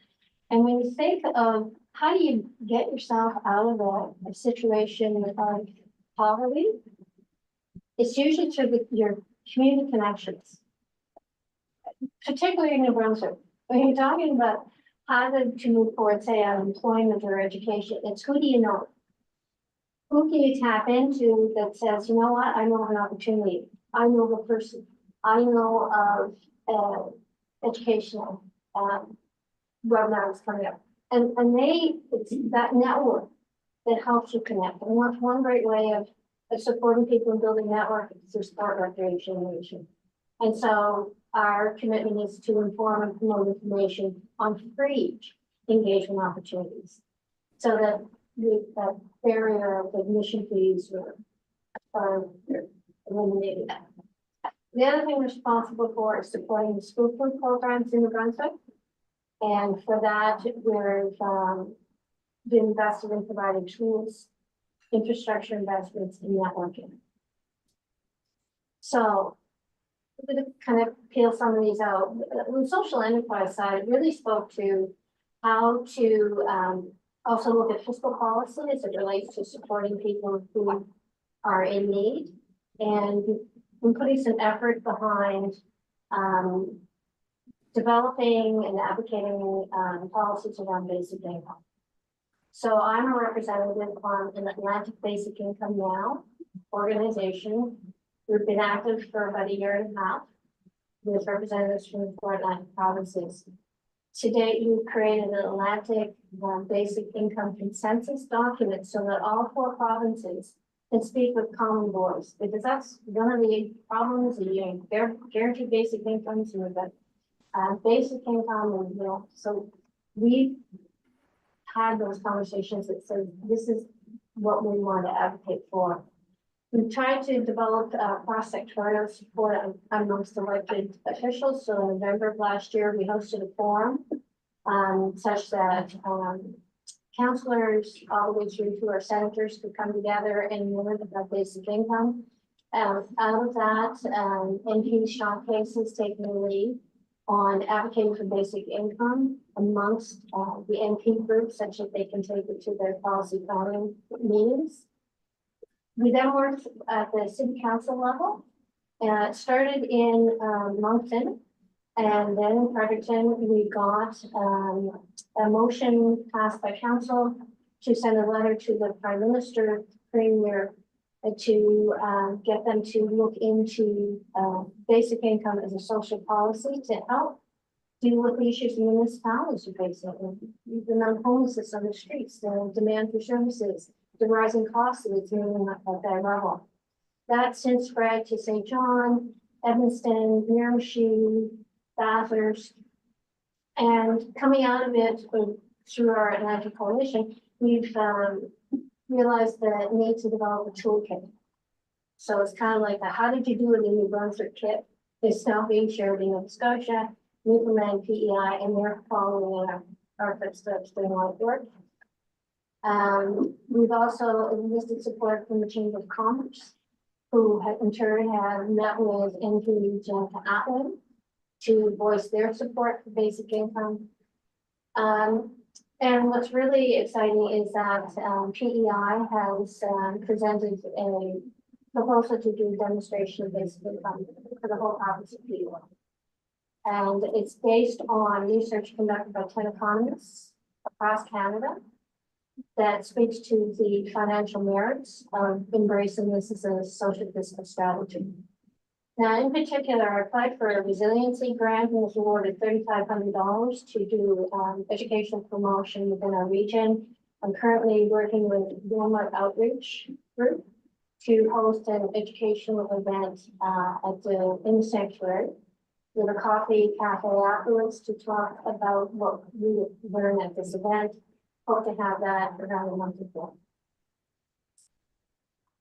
[SPEAKER 6] when you think of how do you get yourself out of a situation of poverty, it's usually through your community connections, particularly in New Brunswick. When you're talking about how to move forward, say, on employment or education, it's who do you know? Who can you tap into that says, you know what, I know of an opportunity. I know the person. I know of educational webinars coming up. And it's that network that helps you connect. And that's one great way of supporting people and building network through sport, recreation, and leisure. And so our commitment is to inform and promote information on free engagement opportunities so that the barrier of admission fees are eliminated. The other thing we're responsible for is supporting the school food programs in New Brunswick. And for that, we've been invested in providing tools, infrastructure investments, and networking. So I'm going to kind of peel some of these out. On the social enterprise side, it really spoke to how to also look at fiscal policy as it relates to supporting people who are in need, and putting some effort behind developing and advocating policies around basic income. So I'm a representative on an Atlantic Basic Income Now organization. We've been active for about 1.5 years with representatives from the 4 Atlantic provinces. To date, we've created an Atlantic Basic Income Consensus document so that all 4 provinces can speak with common voice, because that's one of the problems. They're guaranteed basic incomes, and we've got basic income, and so we had those conversations that said this is what we want to advocate for. We tried to develop cross-sectorial support amongst elected officials. So in November of last year, we hosted a forum such that councillors all the way through to our senators could come together and learn about basic income. Out of that, MP Sean Case has taken the lead on advocating for basic income amongst the MP groups such that they can take it to their policy planning meetings. We then worked at the city council level. It started in Moncton, and then in Fredericton, we got a motion passed by council to send a letter to the Prime Minister, Premier, to get them to look into basic income as a social policy to help deal with the issues municipalities are facing. The amount of homelessness on the streets, the demand for services, the rising costs of it's moving up at that level. That since spread to St. John, Edmundston, Miramichi, Bathurst, and coming out of it through our Atlantic Coalition, we've realized the need to develop a toolkit So it's kind of like a how did you do it in New Brunswick kit? It's now being shared in Nova Scotia, Newfoundland, PEI, and they're following our footsteps doing all the work. We've also enlisted support from the Chamber of Commerce, who have in turn have met with NP Jennifer Atwood to voice their support for basic income. And what's really exciting is that PEI has presented a proposal to do a demonstration of basic income for the whole province of PEI. And it's based on research conducted by 10 economists across Canada that speaks to the financial merits of embracing this as a social fiscal strategy. Now, in particular, I applied for a resiliency grant and was awarded $3,500 to do educational promotion within our region. I'm currently working with Walmart Outreach Group to host an educational event in the sanctuary with a coffee cafe afterwards to talk about what we learn at this event. Hope to have that around a month ago.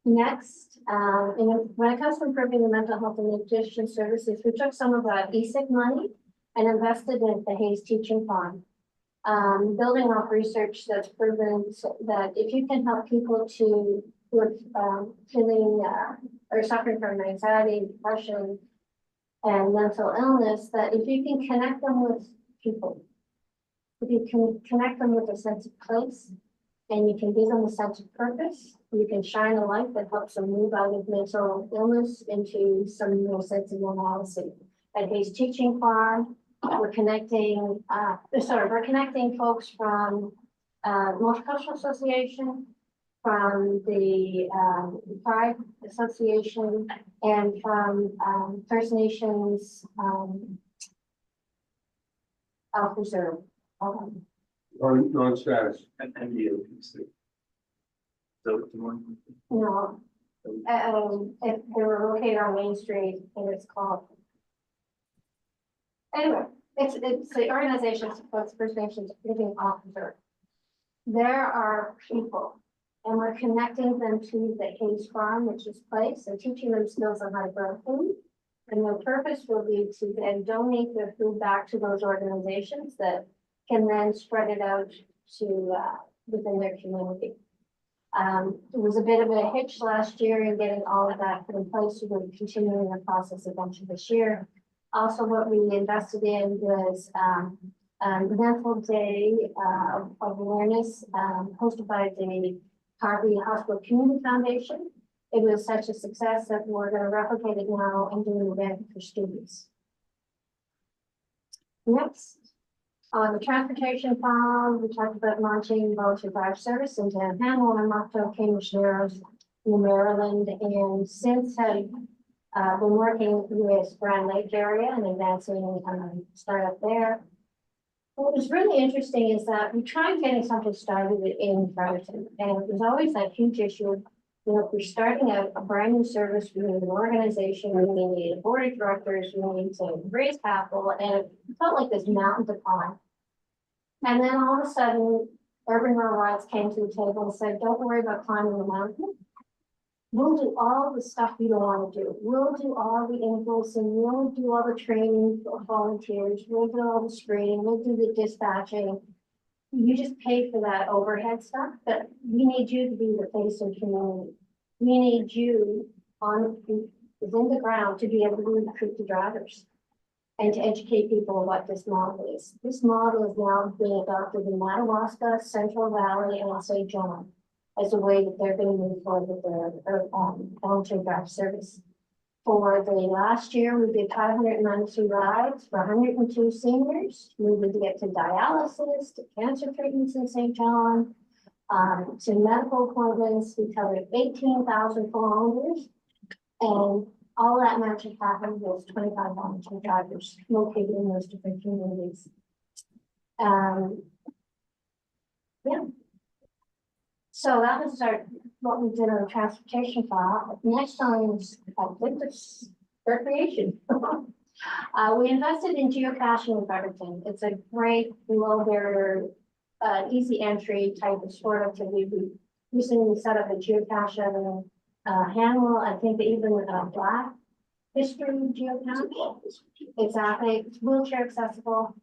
[SPEAKER 6] Next, when it comes to improving the mental health and nutrition services, we took some of that ESIC money and invested in the Hayes Teaching Fund. Building off research that's proven that if you can help people who are feeling or suffering from anxiety, depression, and mental illness, that if you can connect them with people, if you can connect them with a sense of place, and you can give them a sense of purpose, you can shine a light that helps them move out of mental illness into some real sense of normalcy. At Hayes Teaching Farm, we're connecting folks from Multicultural Association, from the Pride Association, and from First Nations Health Reserve.
[SPEAKER 5] Non-status.
[SPEAKER 9] And NDOPC. So,
[SPEAKER 6] No, if they were located on Main Street, and it's called. Anyway, it's the organization that supports First Nations Living Officer. There are people, and we're connecting them to the Hayes Farm, which is place, and teaching them skills on how to grow food. And the purpose will be to then donate their food back to those organizations that can then spread it out to within their community. It was a bit of a hitch last year in getting all of that put in place. We're continuing the process eventually this year. Also, what we invested in was Mental Day of Awareness hosted by the Harvey Hospital Community Foundation. It was such a success that we're going to replicate it now and do an event for students. Next. On the transportation file, we talked about launching volunteer drive service in Dan Hamel and Moncton, Cambridge Narrows in Maryland, and since have been working with Grand Lake area and advancing startup there. What was really interesting is that we tried getting something started in Fredericton, and there's always that huge issue. You know, if we're starting a brand new service, we need an organization, we need a board of directors, we need to raise capital, and it felt like this mountain to climb. And then all of a sudden, Urban Rural Rights came to the table and said, don't worry about climbing the mountain. We'll do all the stuff you don't want to do. We'll do all the invoicing, we'll do all the training for volunteers, we'll do all the screening, we'll do the dispatching. You just pay for that overhead stuff, but we need you to be the face of community. We need you within the ground to be able to recruit the drivers and to educate people on what this model is. This model is now being adopted in Madawaska, Central Valley, and St. John as a way that they're going to move forward with their volunteer drive service. For the last year, we did 592 rides for 102 seniors. We did get to dialysis, to cancer treatments in St. John, to medical appointments. We covered 18,000 kilometers, and all that magic happened was 25 volunteer drivers located in those different communities. Yeah. So that was what we did on the transportation file. Next on is recreation. We invested in geocaching in Fredericton. It's a great low barrier, easy entry type of sport activity. We recently set up a geocache Hanwell, I think even Black History Geocache. Exactly, it's wheelchair accessible.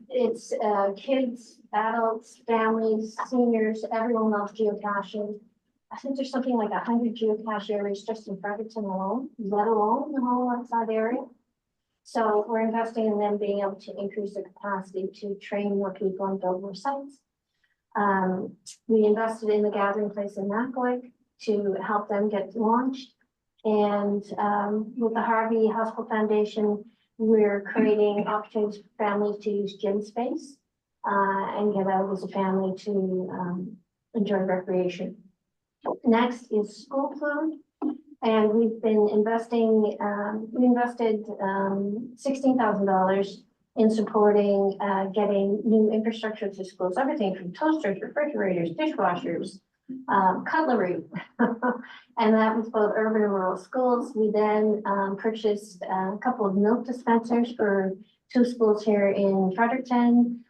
[SPEAKER 6] It's kids, adults, families, seniors, everyone loves geocaching. I think there's something like 100 geocache areas just in Fredericton alone, let alone the whole outside area. So we're investing in them being able to increase the capacity to train more people and build more sites. We invested in the gathering place in Nakawik to help them get launched. And with the Harvey Hospital Foundation, we're creating opportunities for families to use gym space and get out as a family to enjoy recreation. Next is school food. And we've been investing, we invested $16,000 in supporting getting new infrastructure to schools, everything from toasters, refrigerators, dishwashers, cutlery. And that was both urban and rural schools. We then purchased a couple of milk dispensers for 2 schools here in Fredericton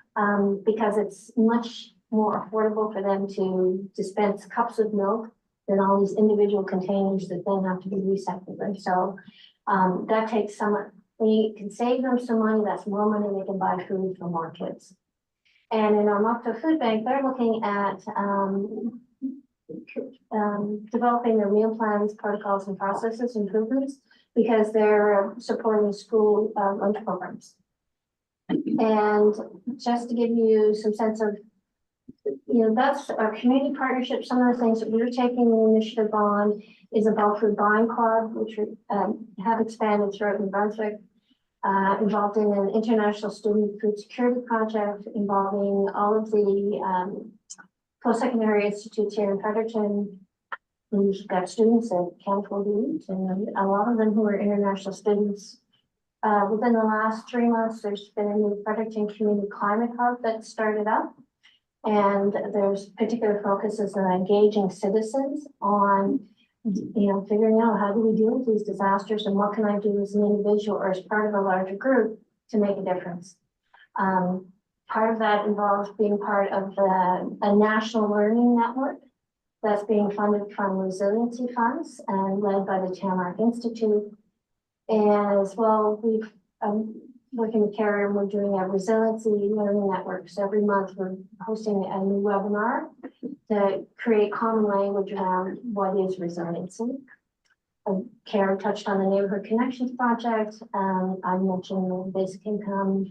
[SPEAKER 6] because it's much more affordable for them to dispense cups of milk than all these individual containers that then have to be recycled. And so that takes some, we can save them some money, that's more money they can buy food for more kids. And in our Mokto Food Bank, they're looking at developing their meal plans, protocols, and processes improvements because they're supporting school lunch programs. And just to give you some sense of, you know, that's our community partnership. Some of the things that we're taking the initiative on is a bulk food buying club, which we have expanded throughout New Brunswick, involved in an international student food security project involving all of the post-secondary institutes here in Fredericton. We've got students that can't afford to eat, and a lot of them who are international students. Within the last 3 months, there's been a new Fredericton Community Climate Hub that started up. And there's particular focuses on engaging citizens on, you know, figuring out how do we deal with these disasters and what can I do as an individual or as part of a larger group to make a difference. Part of that involves being part of a national learning network that's being funded from resiliency funds and led by the Tamarack Institute. And as well, we've working with Carrie, and we're doing a resiliency learning network. So every month we're hosting a new webinar to create common language around what is resiliency. Karen touched on the Neighborhood Connections Project. I mentioned the Basic Income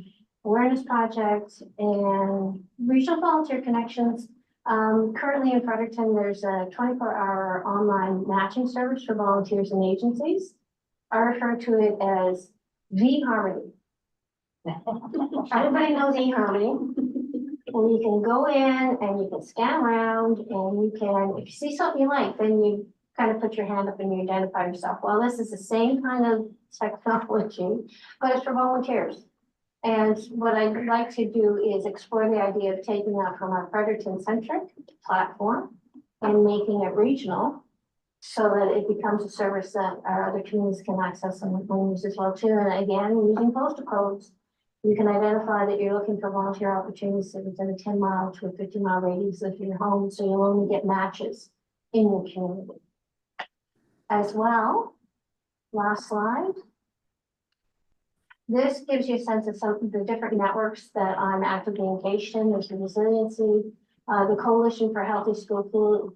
[SPEAKER 6] Awareness Project and Regional Volunteer Connections. Currently in Fredericton, there's a 24-hour online matching service for volunteers and agencies. I refer to it as V-Harmony. Everybody knows eHarmony. And you can go in and you can scan around and you can, if you see something you like, then you kind of put your hand up and you identify yourself. Well, this is the same kind of technology, but it's for volunteers. And what I'd like to do is explore the idea of taking that from our Fredericton-centric platform and making it regional so that it becomes a service that our other communities can access and use as well too. And again, using postal codes, you can identify that you're looking for volunteer opportunities within a 10-mile to a 50-mile radius of your home, so you'll only get matches in your community. As well, last slide. This gives you a sense of some of the different networks that I'm actively engaged in. There's the resiliency. The Coalition for Healthy School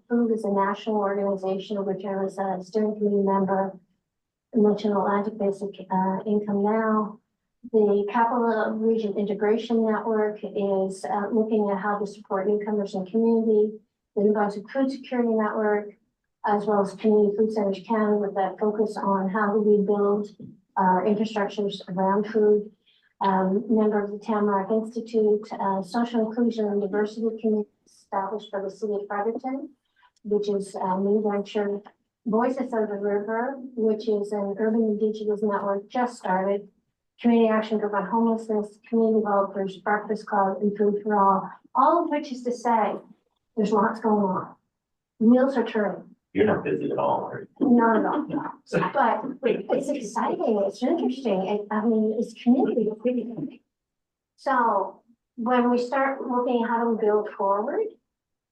[SPEAKER 6] Food is a national organization of which I was a steering committee member. I mentioned Atlantic Basic Income Now. The Capital Region Integration Network is looking at how to support newcomers in community. The New Brunswick Food Security Network, as well as Community Food Centers Canada, with that focus on how do we build infrastructures around food. Member of the Tamarack Institute, Social Inclusion and Diversity Committee established by the City of Fredericton, which is a new venture. Voices of the River, which is an urban indigenous network, just started. Community Action Group on Homelessness, Community Developers, Breakfast Club, and Food for all of which is to say, there's lots going on. Wheels are turning.
[SPEAKER 8] You're not busy at all, are you?
[SPEAKER 6] Not at all, but it's exciting, it's interesting, I mean, it's community, it's really good. So when we start looking at how do we build forward,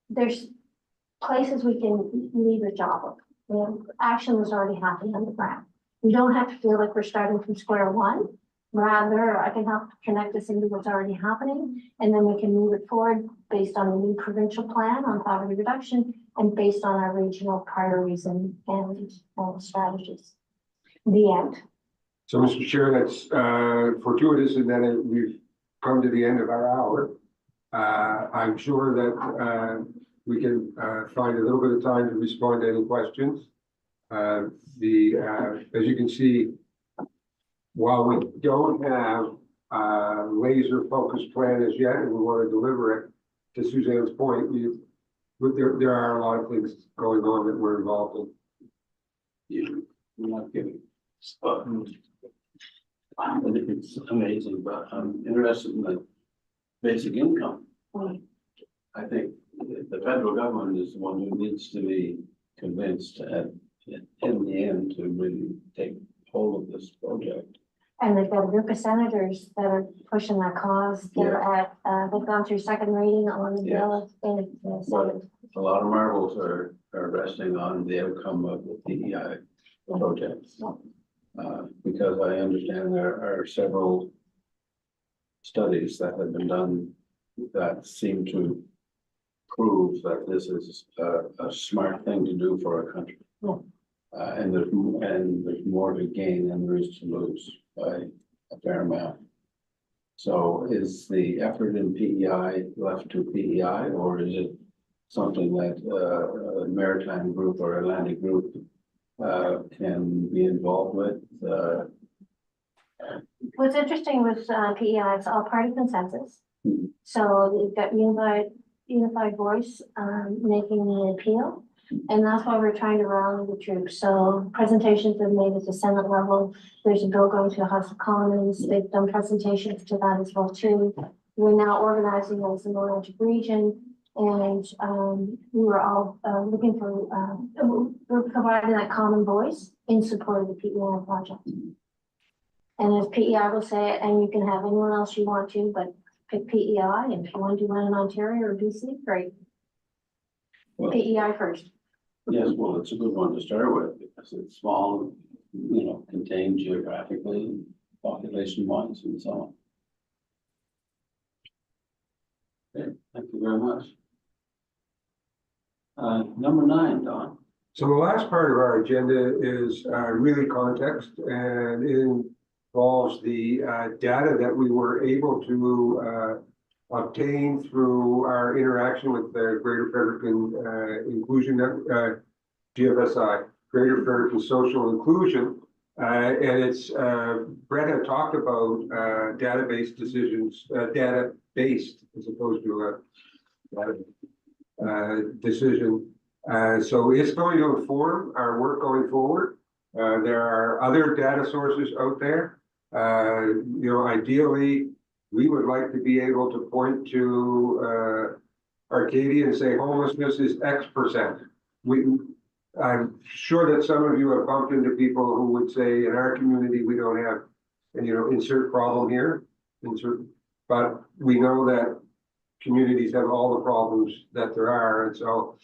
[SPEAKER 6] there's places we can leave a job of. action is already happening on the ground. We don't have to feel like we're starting from square one. Rather, I can help connect us into what's already happening, and then we can move it forward based on the new provincial plan on poverty reduction and based on our regional priorities and strategies. The end.
[SPEAKER 5] So, Mr. Chair, that's fortuitous in that we've come to the end of our hour. I'm sure that we can find a little bit of time to respond to any questions. As you can see, while we don't have a laser focused plan as yet, and we want to deliver it, to Suzanne's point, there are a lot of things going on that we're involved in.
[SPEAKER 2] You're not kidding. It's amazing, but I'm interested in the basic income. I think the federal government is the one who needs to be convinced in the end to really take hold of this project.
[SPEAKER 6] And they've got a group of senators that are pushing that cause. They're at, they've gone through second reading on the bill in the Senate.
[SPEAKER 2] A lot of marbles are resting on the outcome of the PEI project. Because I understand there are several studies that have been done that seem to prove that this is a smart thing to do for our country. And there's more to gain than there is to lose by a fair amount. So is the effort in PEI left to PEI, or is it something that a maritime group or Atlantic group can be involved with?
[SPEAKER 6] What's interesting with PEI, it's all party consensus.
[SPEAKER 2] Mhm.
[SPEAKER 6] So you've got unified voice making the appeal. And that's why we're trying to rally the troops. So presentations are made at the Senate level. There's a bill going to the House of Commons. They've done presentations to that as well too. We're now organizing as an Atlantic region, and we were all looking for, we're providing that common voice in support of the PEI project. And if PEI will say it, and you can have anyone else you want to, but pick PEI, and if you want to do one in Ontario or BC, great.
[SPEAKER 2] Well,
[SPEAKER 6] PEI first.
[SPEAKER 2] yes, well, it's a good one to start with because it's small, contained geographically, population wise and so on. Okay, thank you very much. Number 9, Don.
[SPEAKER 5] So the last part of our agenda is really context, and it involves the data that we were able to obtain through our interaction with the Greater Fredericton Inclusion GFSI, Greater Fredericton Social Inclusion. And it's Brett had talked about database decisions, data-based as opposed to a decision. So it's going to inform our work going forward. There are other data sources out there. Ideally, we would like to be able to point to Arcadia and say homelessness is X%. I'm sure that some of you have bumped into people who would say in our community we don't have, and insert problem here, but we know that communities have all the problems that there are, and so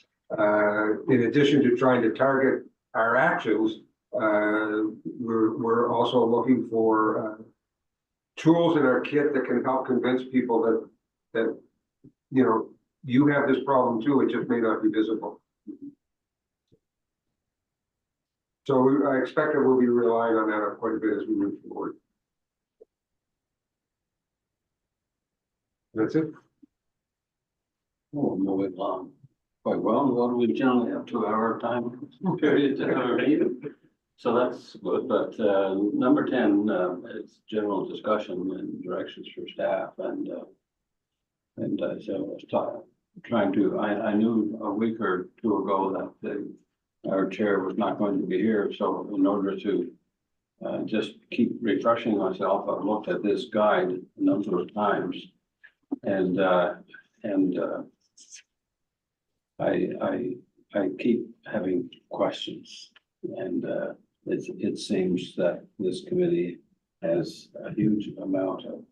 [SPEAKER 5] in addition to trying to target our actions, we're also looking for tools in our kit that can help convince people that you have this problem too, it just may not be visible. So I expect that we'll be relying on that quite a bit as we move forward. That's it.
[SPEAKER 2] We'll move it along quite well. Well, we generally have 2-hour time period to have a meeting. So that's good, but number 10 is general discussion and directions for staff, and so I was trying to. I knew a week or two ago that our chair was not going to be here, so in order to just keep refreshing myself, I've looked at this guide a number of times, and I keep having questions, and it seems that this committee has a huge amount of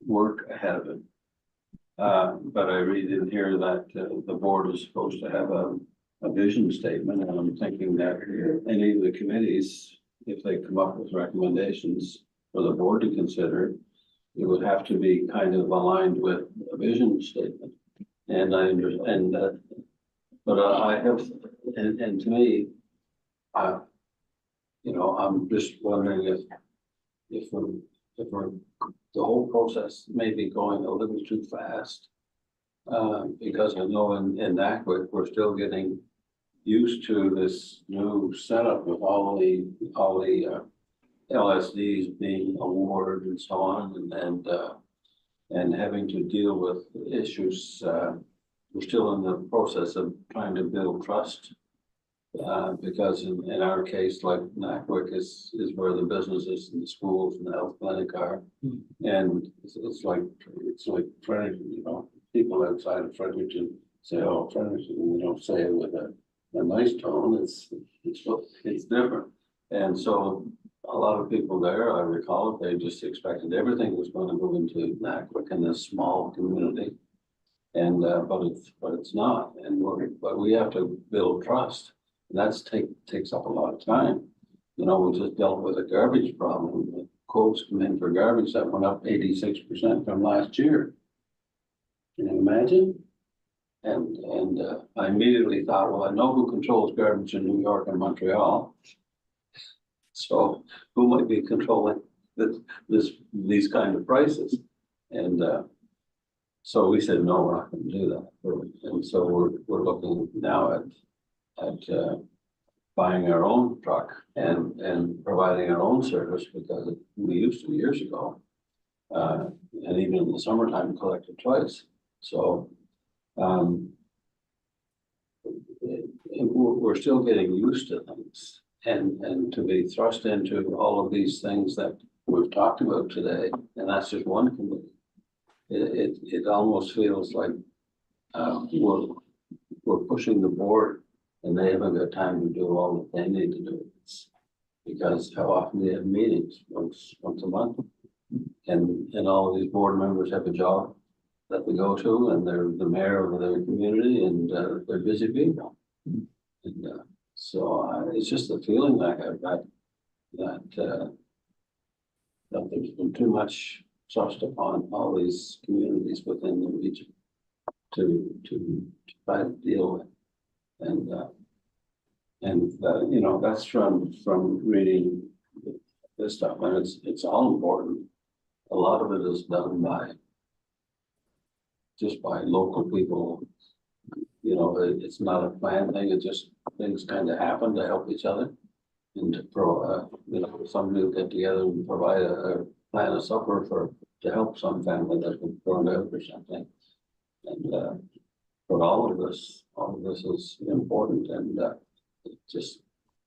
[SPEAKER 2] work ahead of it. But I read in here that the board is supposed to have a vision statement, and I'm thinking that any of the committees, if they come up with recommendations for the board to consider, it would have to be kind of aligned with a vision statement. And I understand that, but I have, and to me, I'm just wondering if we're, the whole process may be going a little too fast. Because I know in NACWIC, we're still getting used to this new setup with all the LSDs being awarded and so on, and having to deal with issues. We're still in the process of trying to build trust. Because in our case, like NACWIC is where the businesses and the schools and the health clinic are. And it's like Fredericton, people outside of Fredericton say, oh, Fredericton, say it with a nice tone, it's different. And so a lot of people there, I recall, they just expected everything was going to go into NACWIC in this small community. And, but it's not, but we have to build trust. That's takes up a lot of time. We just dealt with a garbage problem. The quotes come in for garbage that went up 86% from last year. Can you imagine? And I immediately thought, well, I know who controls garbage in New York and Montreal. So who might be controlling these kind of prices? And so we said, no, we're not going to do that. And so we're looking now at buying our own truck and providing our own service, because we used to years ago. And even in the summertime, collected twice. So we're still getting used to things, and to be thrust into all of these things that we've talked about today, and that's just one committee. It almost feels like we're pushing the board, and they haven't got time to do all that they need to do. Because how often they have meetings? Once a month, and all of these board members have a job that they go to, and they're the mayor of their community, and they're busy people. And so it's just a feeling like I've got that there's been too much thrust upon all these communities within the region to try to deal with. And that's from reading this stuff, and it's all important. A lot of it is done by local people. It's not a planned thing. It's just things kind of happen to help each other, and to somebody will get together and provide a plan of supper to help some family that's been thrown out or something. And but all of this is important, and just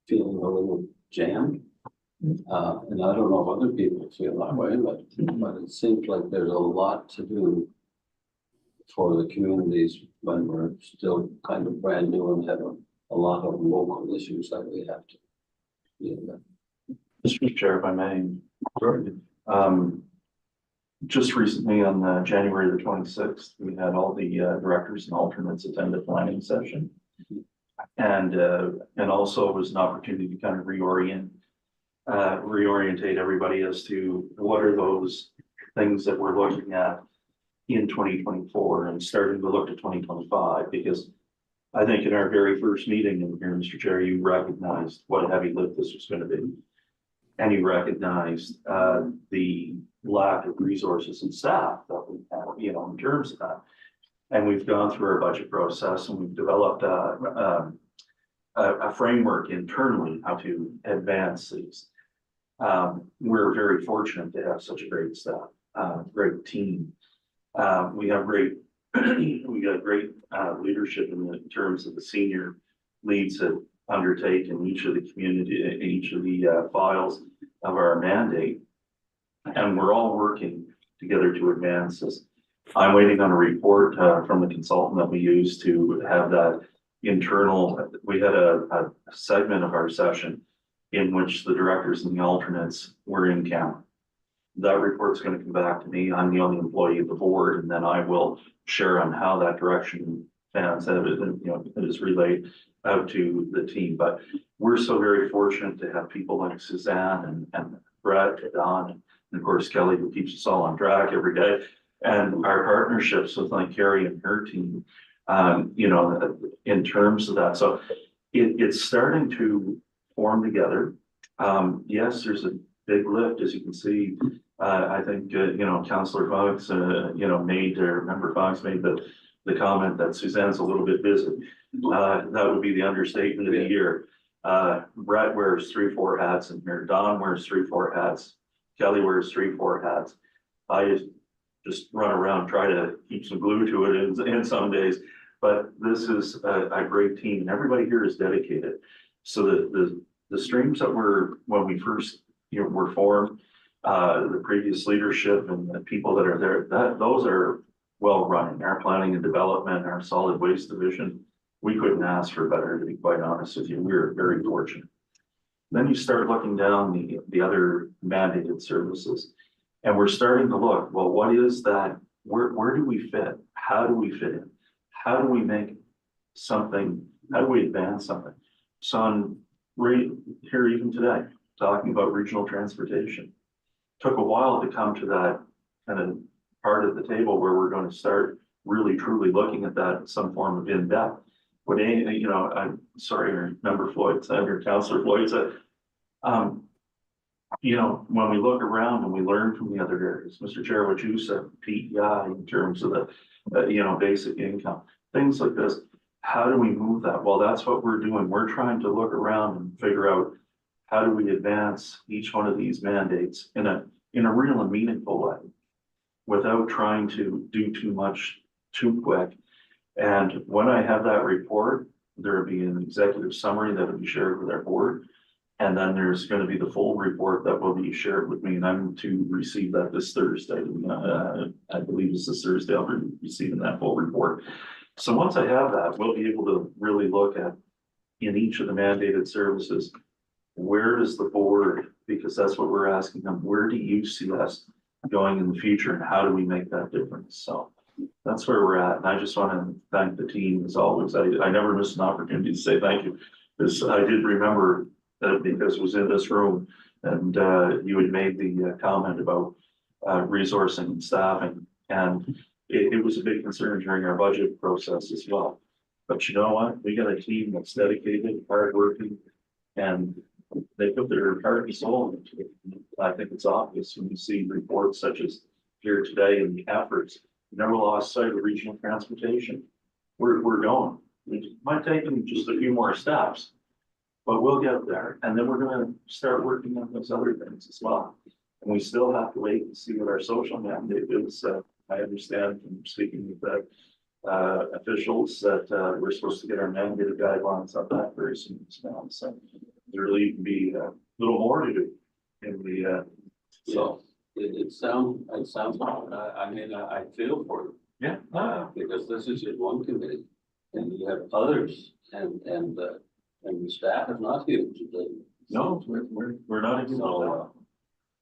[SPEAKER 2] feeling a little jammed. And I don't know if other people feel that way, but it seems like there's a lot to do for the communities when we're still kind of brand new and have a lot of local issues that we have to deal with.
[SPEAKER 9] Mr. Chair, if I may. Just recently on January the 26th, we had all the directors and alternates attend a planning session. And also it was an opportunity to kind of reorientate everybody as to what are those things that we're looking at in 2024 and starting to look to 2025, because I think in our very first meeting in here, Mr. Chair, you recognized what a heavy lift this was going to be. And you recognized the lack of resources and staff that we have, in terms of that. And we've gone through our budget process, and we've developed a framework internally how to advance these. We're very fortunate to have such a great staff, great team. We got great leadership in terms of the senior leads that undertake in each of the files of our mandate. And we're all working together to advance this. I'm waiting on a report from the consultant that we use to have that internal. We had a segment of our session in which the directors and the alternates were in camp. That report's going to come back to me. I'm the only employee of the board, and then I will share on how that direction stands. It is relayed out to the team, but we're so very fortunate to have people like Suzanne and Brett, Don, and of course Kelly, who keeps us all on track every day. And our partnerships with like Carrie and her team, you know, in terms of that. So it's starting to form together. Yes, there's a big lift, as you can see. I think, you know, Councillor Fox, you know, Member Fox made the comment that Suzanne's a little bit busy. That would be the understatement of the year. Brett wears 3-4 hats in here. Don wears 3-4 hats. Kelly wears 3-4 hats. I just run around, try to keep some glue to it in some days. But this is a great team, and everybody here is dedicated. So the streams that when we first, you know, were formed, the previous leadership and the people that are there, those are well running. Our planning and development, our solid waste division, we couldn't ask for better, to be quite honest with you. We're very fortunate. Then you start looking down the other mandated services, and we're starting to look, well, what is that? Where do we fit? How do we fit in? How do we make something, how do we advance something? So I'm right here even today, talking about regional transportation. Took a while to come to that kind of part of the table where we're going to start really truly looking at that in some form of in-depth. When you know, I'm sorry, Member Floyd said, or Councillor Floyd said, you know, when we look around and we learn from the other areas, Mr. Chair, what you said, PEI in terms of the, you know, basic income, things like this. How do we move that? Well, that's what we're doing. We're trying to look around and figure out how do we advance each one of these mandates in a real and meaningful way without trying to do too much too quick. And when I have that report, there will be an executive summary that will be shared with our board. And then there's going to be the full report that will be shared with me, and I'm to receive that this Thursday. I believe it's this Thursday I'll be receiving that full report. So once I have that, we'll be able to really look at in each of the mandated services, where does the board, because that's what we're asking them, where do you see us going in the future and how do we make that difference? So that's where we're at. And I just want to thank the team as always. I never miss an opportunity to say thank you, because I did remember that because it was in this room and you had made the comment about resourcing and staffing, and it was a big concern during our budget process as well. But you know what? We got a team that's dedicated, hardworking, and they put their heart and soul into it. I think it's obvious when you see reports such as here today and the efforts. We never lost sight of regional transportation. We're going. It might take them just a few more steps, but we'll get there. And then we're going to start working on those other things as well. And we still have to wait and see what our social mandate is. I understand from speaking with the officials that we're supposed to get our mandated guidelines on that very soon as well. So there'll even be a little more to do in the
[SPEAKER 2] So it sounds, I mean, I feel for you.
[SPEAKER 9] Yeah.
[SPEAKER 2] Because this is just one committee and you have others and the staff is not here today.
[SPEAKER 9] No, we're not even.
[SPEAKER 2] So,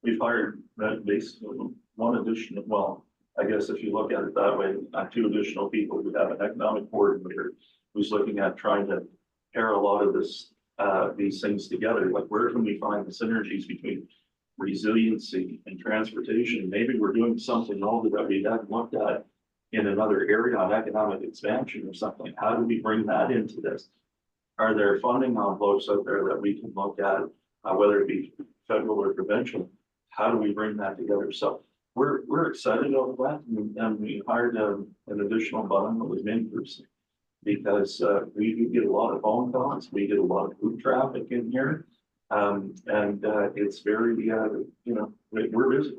[SPEAKER 9] We've hired basically one additional, well, I guess if you look at it that way, 2 additional people. We have an economic coordinator who's looking at trying to pair a lot of this, these things together. Like, where can we find the synergies between resiliency and transportation? Maybe we're doing something older that we haven't looked at in another area on economic expansion or something. How do we bring that into this? Are there funding envelopes out there that we can look at, whether it be federal or provincial? How do we bring that together? So we're excited over that, and we hired an additional button with Minfors because we do get a lot of phone calls, we get a lot of food traffic in here, and it's very you know, we're busy,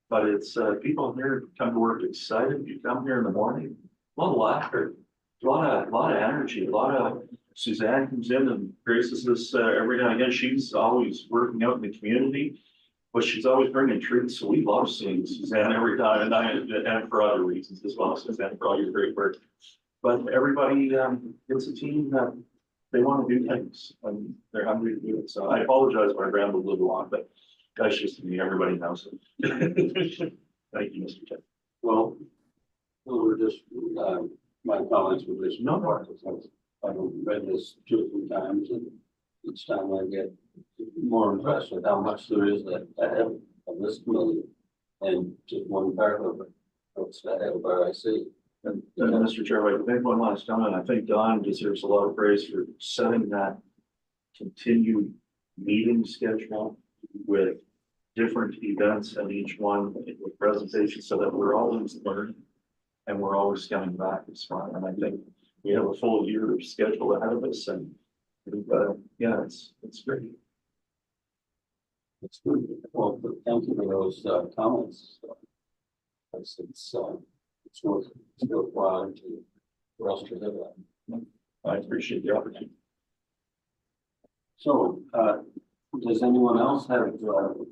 [SPEAKER 9] but it's people here come to work excited. You come here in the morning, a lot of laughter, a lot of energy, a lot of. Suzanne comes in and graces us every now and again. She's always working out in the community, but she's always bringing treats. So we love seeing Suzanne every time, and for other reasons as well. Suzanne, for all your great work. But everybody, it's a team that they want to do things and they're hungry to do it. So I apologize if I rambled a little on, but that's just me. Everybody knows it. Thank you, Mr. Chair.
[SPEAKER 2] well, we're just, my comments were just.
[SPEAKER 9] No.
[SPEAKER 2] I've read this 2 or 3 times, and each time I get more impressed with how much there is ahead of this committee. And just one part of it, what's ahead of where I see.
[SPEAKER 9] And Mr. Chair, I think one last comment, I think Don deserves a lot of praise for setting that continued meeting schedule with different events and each one with presentations so that we're always learning and we're always coming back as well. And I think we have a full year of schedule ahead of us and yeah, it's great.
[SPEAKER 2] It's good. Well, thank you for those comments. It's worthwhile for us to have that.
[SPEAKER 9] I appreciate the opportunity.
[SPEAKER 2] So, does anyone else have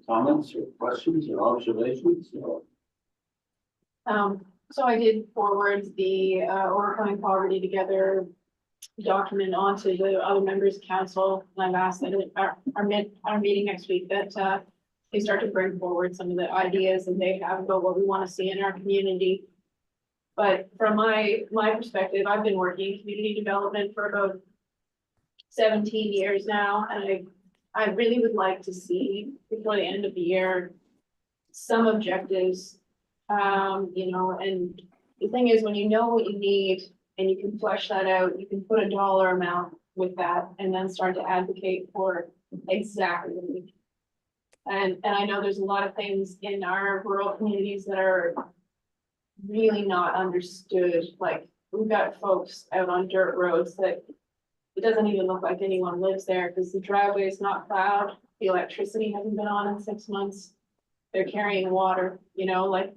[SPEAKER 2] comments or questions or observations?
[SPEAKER 4] So I did forward the overcoming poverty together document onto the other members of council. And I've asked that at our meeting next week that they start to bring forward some of the ideas that they have about what we want to see in our community. But from my perspective, I've been working in community development for about 17 years now, and I really would like to see before the end of the year some objectives. You know, and the thing is, when you know what you need and you can flesh that out, you can put a dollar amount with that and then start to advocate for exactly what we need. And I know there's a lot of things in our rural communities that are really not understood. Like, we've got folks out on dirt roads that it doesn't even look like anyone lives there because the driveway is not plowed. The electricity hasn't been on in 6 months. They're carrying water, you know, like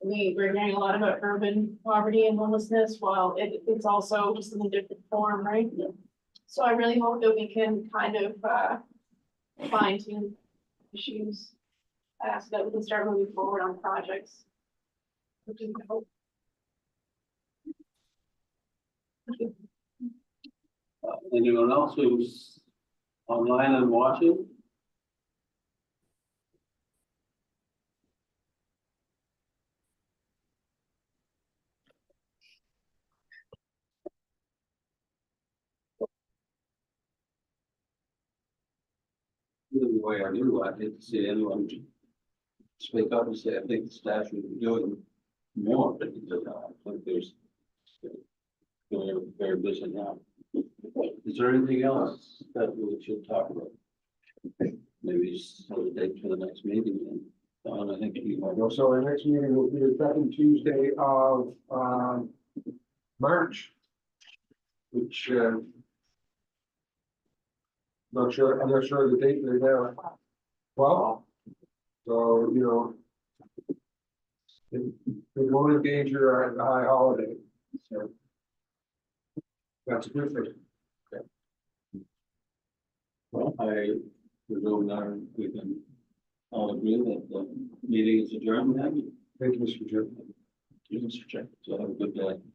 [SPEAKER 4] we're hearing a lot about urban poverty and homelessness, while it's also just in a different form, right? So I really hope that we can kind of fine tune issues so that we can start moving forward on projects. Which is my hope. Thank you.
[SPEAKER 2] Anyone else who's online and watching? The way I do, I hate to see anyone speak up and say, I think the staff should be doing more, but I think there's they're very busy now. Is there anything else that we should talk about? Maybe set a date for the next meeting, and Don, I think you have.
[SPEAKER 5] So our next meeting will be the second Tuesday of March, which I'm not sure of the date right now. Well, so, you know, it won't endanger our high holiday, so that's a good thing.
[SPEAKER 2] Well, I presume that we can all agree that the meeting is adjourned.
[SPEAKER 5] Thank you, Mr. Chairman.
[SPEAKER 2] Mr. Chair. So have a good day.